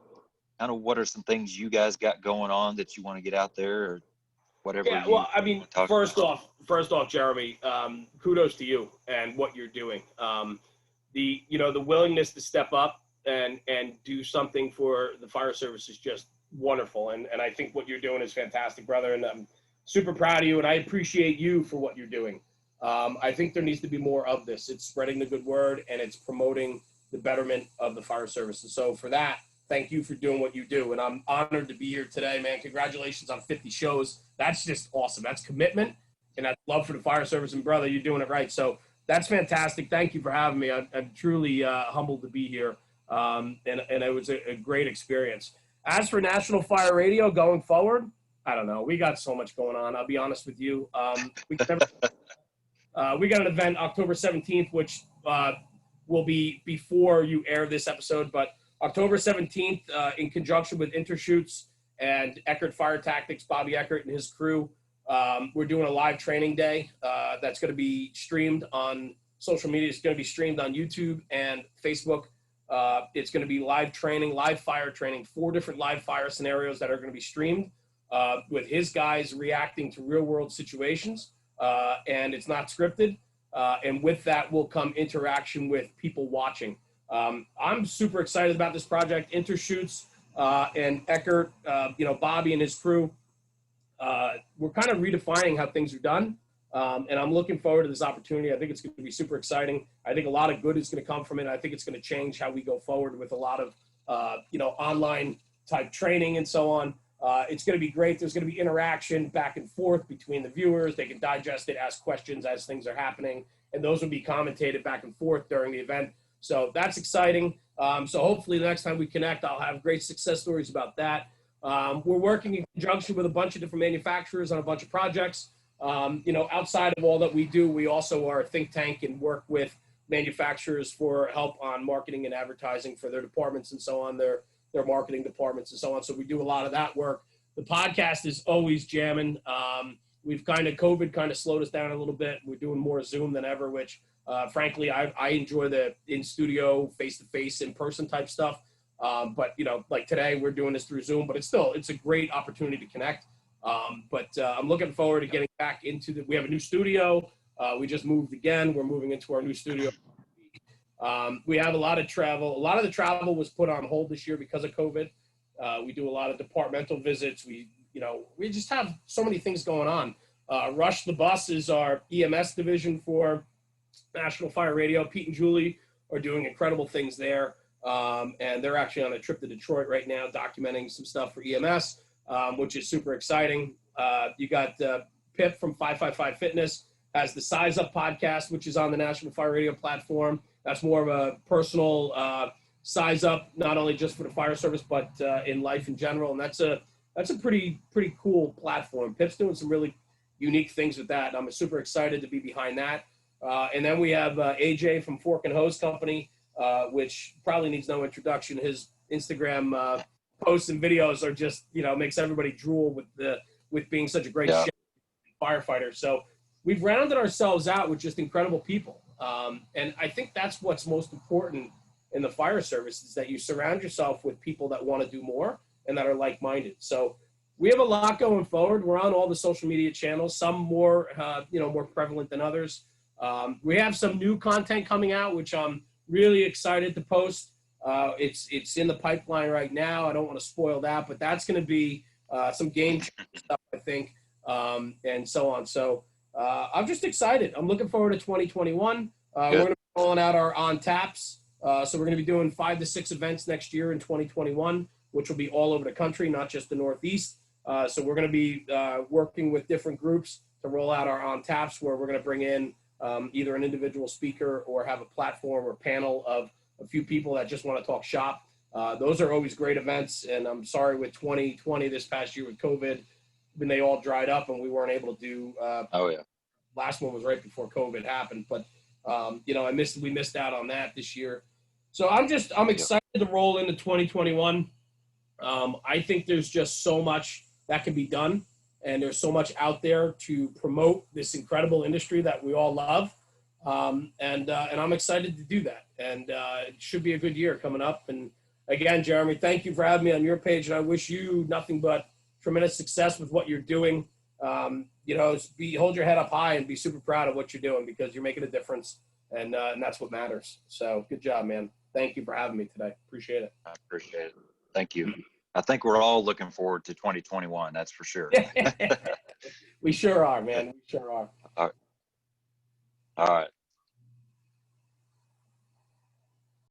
A: are some things you guys got going on that you want to get out there, or whatever?
B: Yeah, well, I mean, first off, Jeremy, kudos to you and what you're doing. The willingness to step up and do something for the fire service is just wonderful. And I think what you're doing is fantastic, brother. And I'm super proud of you, and I appreciate you for what you're doing. I think there needs to be more of this. It's spreading the good word, and it's promoting the betterment of the fire service. And so for that, thank you for doing what you do. And I'm honored to be here today, man. Congratulations on 50 shows. That's just awesome. That's commitment, and that's love for the fire service. And brother, you're doing it right. So that's fantastic. Thank you for having me. I'm truly humbled to be here. And it was a great experience. As for National Fire Radio going forward, I don't know. We got so much going on. I'll be honest with you. We got an event October 17th, which will be before you air this episode, but October 17th, in conjunction with Intershoots and Eckert Fire Tactics, Bobby Eckert and his crew, we're doing a live training day that's going to be streamed on social media. It's going to be streamed on YouTube and Facebook. It's going to be live training, live fire training, 4 different live fire scenarios that are going to be streamed with his guys reacting to real world situations. And it's not scripted. And with that will come interaction with people watching. I'm super excited about this project. Intershoots and Eckert, Bobby and his crew, we're kind of redefining how things are done. And I'm looking forward to this opportunity. I think it's going to be super exciting. I think a lot of good is going to come from it. I think it's going to change how we go forward with a lot of, online type training and so on. It's going to be great. There's going to be interaction back and forth between the viewers. They can digest it, ask questions as things are happening, and those will be commentated back and forth during the event. So that's exciting. So hopefully the next time we connect, I'll have great success stories about that. We're working in conjunction with a bunch of different manufacturers on a bunch of projects. Outside of all that we do, we also are a think tank and work with manufacturers for help on marketing and advertising for their departments and so on, their marketing departments and so on. So we do a lot of that work. The podcast is always jamming. COVID kind of slowed us down a little bit. We're doing more Zoom than ever, which frankly, I enjoy the in-studio, face-to-face, in-person type stuff. But like today, we're doing this through Zoom, but it's a great opportunity to connect. But I'm looking forward to getting back into we have a new studio. We just moved again. We're moving into our new studio. We have a lot of travel. A lot of the travel was put on hold this year because of COVID. We do a lot of departmental visits. We just have so many things going on. Rush the Bus is our EMS division for National Fire Radio. Pete and Julie are doing incredible things there. And they're actually on a trip to Detroit right now, documenting some stuff for EMS, which is super exciting. You got Pip from 555 Fitness has the Size Up podcast, which is on the National Fire Radio platform. That's more of a personal size up, not only just for the fire service, but in life in general. And that's a pretty cool platform. Pip's doing some really unique things with that. I'm super excited to be behind that. And then we have AJ from Fork and Hose Company, which probably needs no introduction. His Instagram posts and videos are just, makes everybody drool with being such a great firefighter. So we've rounded ourselves out with just incredible people. And I think that's what's most important in the fire service is that you surround yourself with people that want to do more and that are like-minded. So we have a lot going forward. We're on all the social media channels, some more, more prevalent than others. We have some new content coming out, which I'm really excited to post. It's in the pipeline right now. I don't want to spoil that, but that's going to be some game-changing stuff, I think, and so on. So I'm just excited. I'm looking forward to 2021. We're going to be rolling out our on taps. So we're going to be doing 5 to 6 events next year in 2021. which will be all over the country, not just the Northeast. So we're going to be working with different groups to roll out our on taps, where we're going to bring in either an individual speaker or have a platform or panel of a few people that just want to talk shop. Those are always great events. And I'm sorry, with 2020 this past year with COVID, when they all dried up and we weren't able to do.
A: Oh yeah.
B: Last one was right before COVID happened, but you know, we missed out on that this year. So I'm excited to roll into 2021. I think there's just so much that can be done, and there's so much out there to promote this incredible industry that we all love. And I'm excited to do that. And it should be a good year coming up. And again, Jeremy, thank you for having me on your page, and I wish you nothing but tremendous success with what you're doing. You know, hold your head up high and be super proud of what you're doing, because you're making a difference, and that's what matters. So good job, man. Thank you for having me today. Appreciate it.
A: I appreciate it. Thank you. I think we're all looking forward to 2021. That's for sure.
B: We sure are, man. We sure are.
A: All right.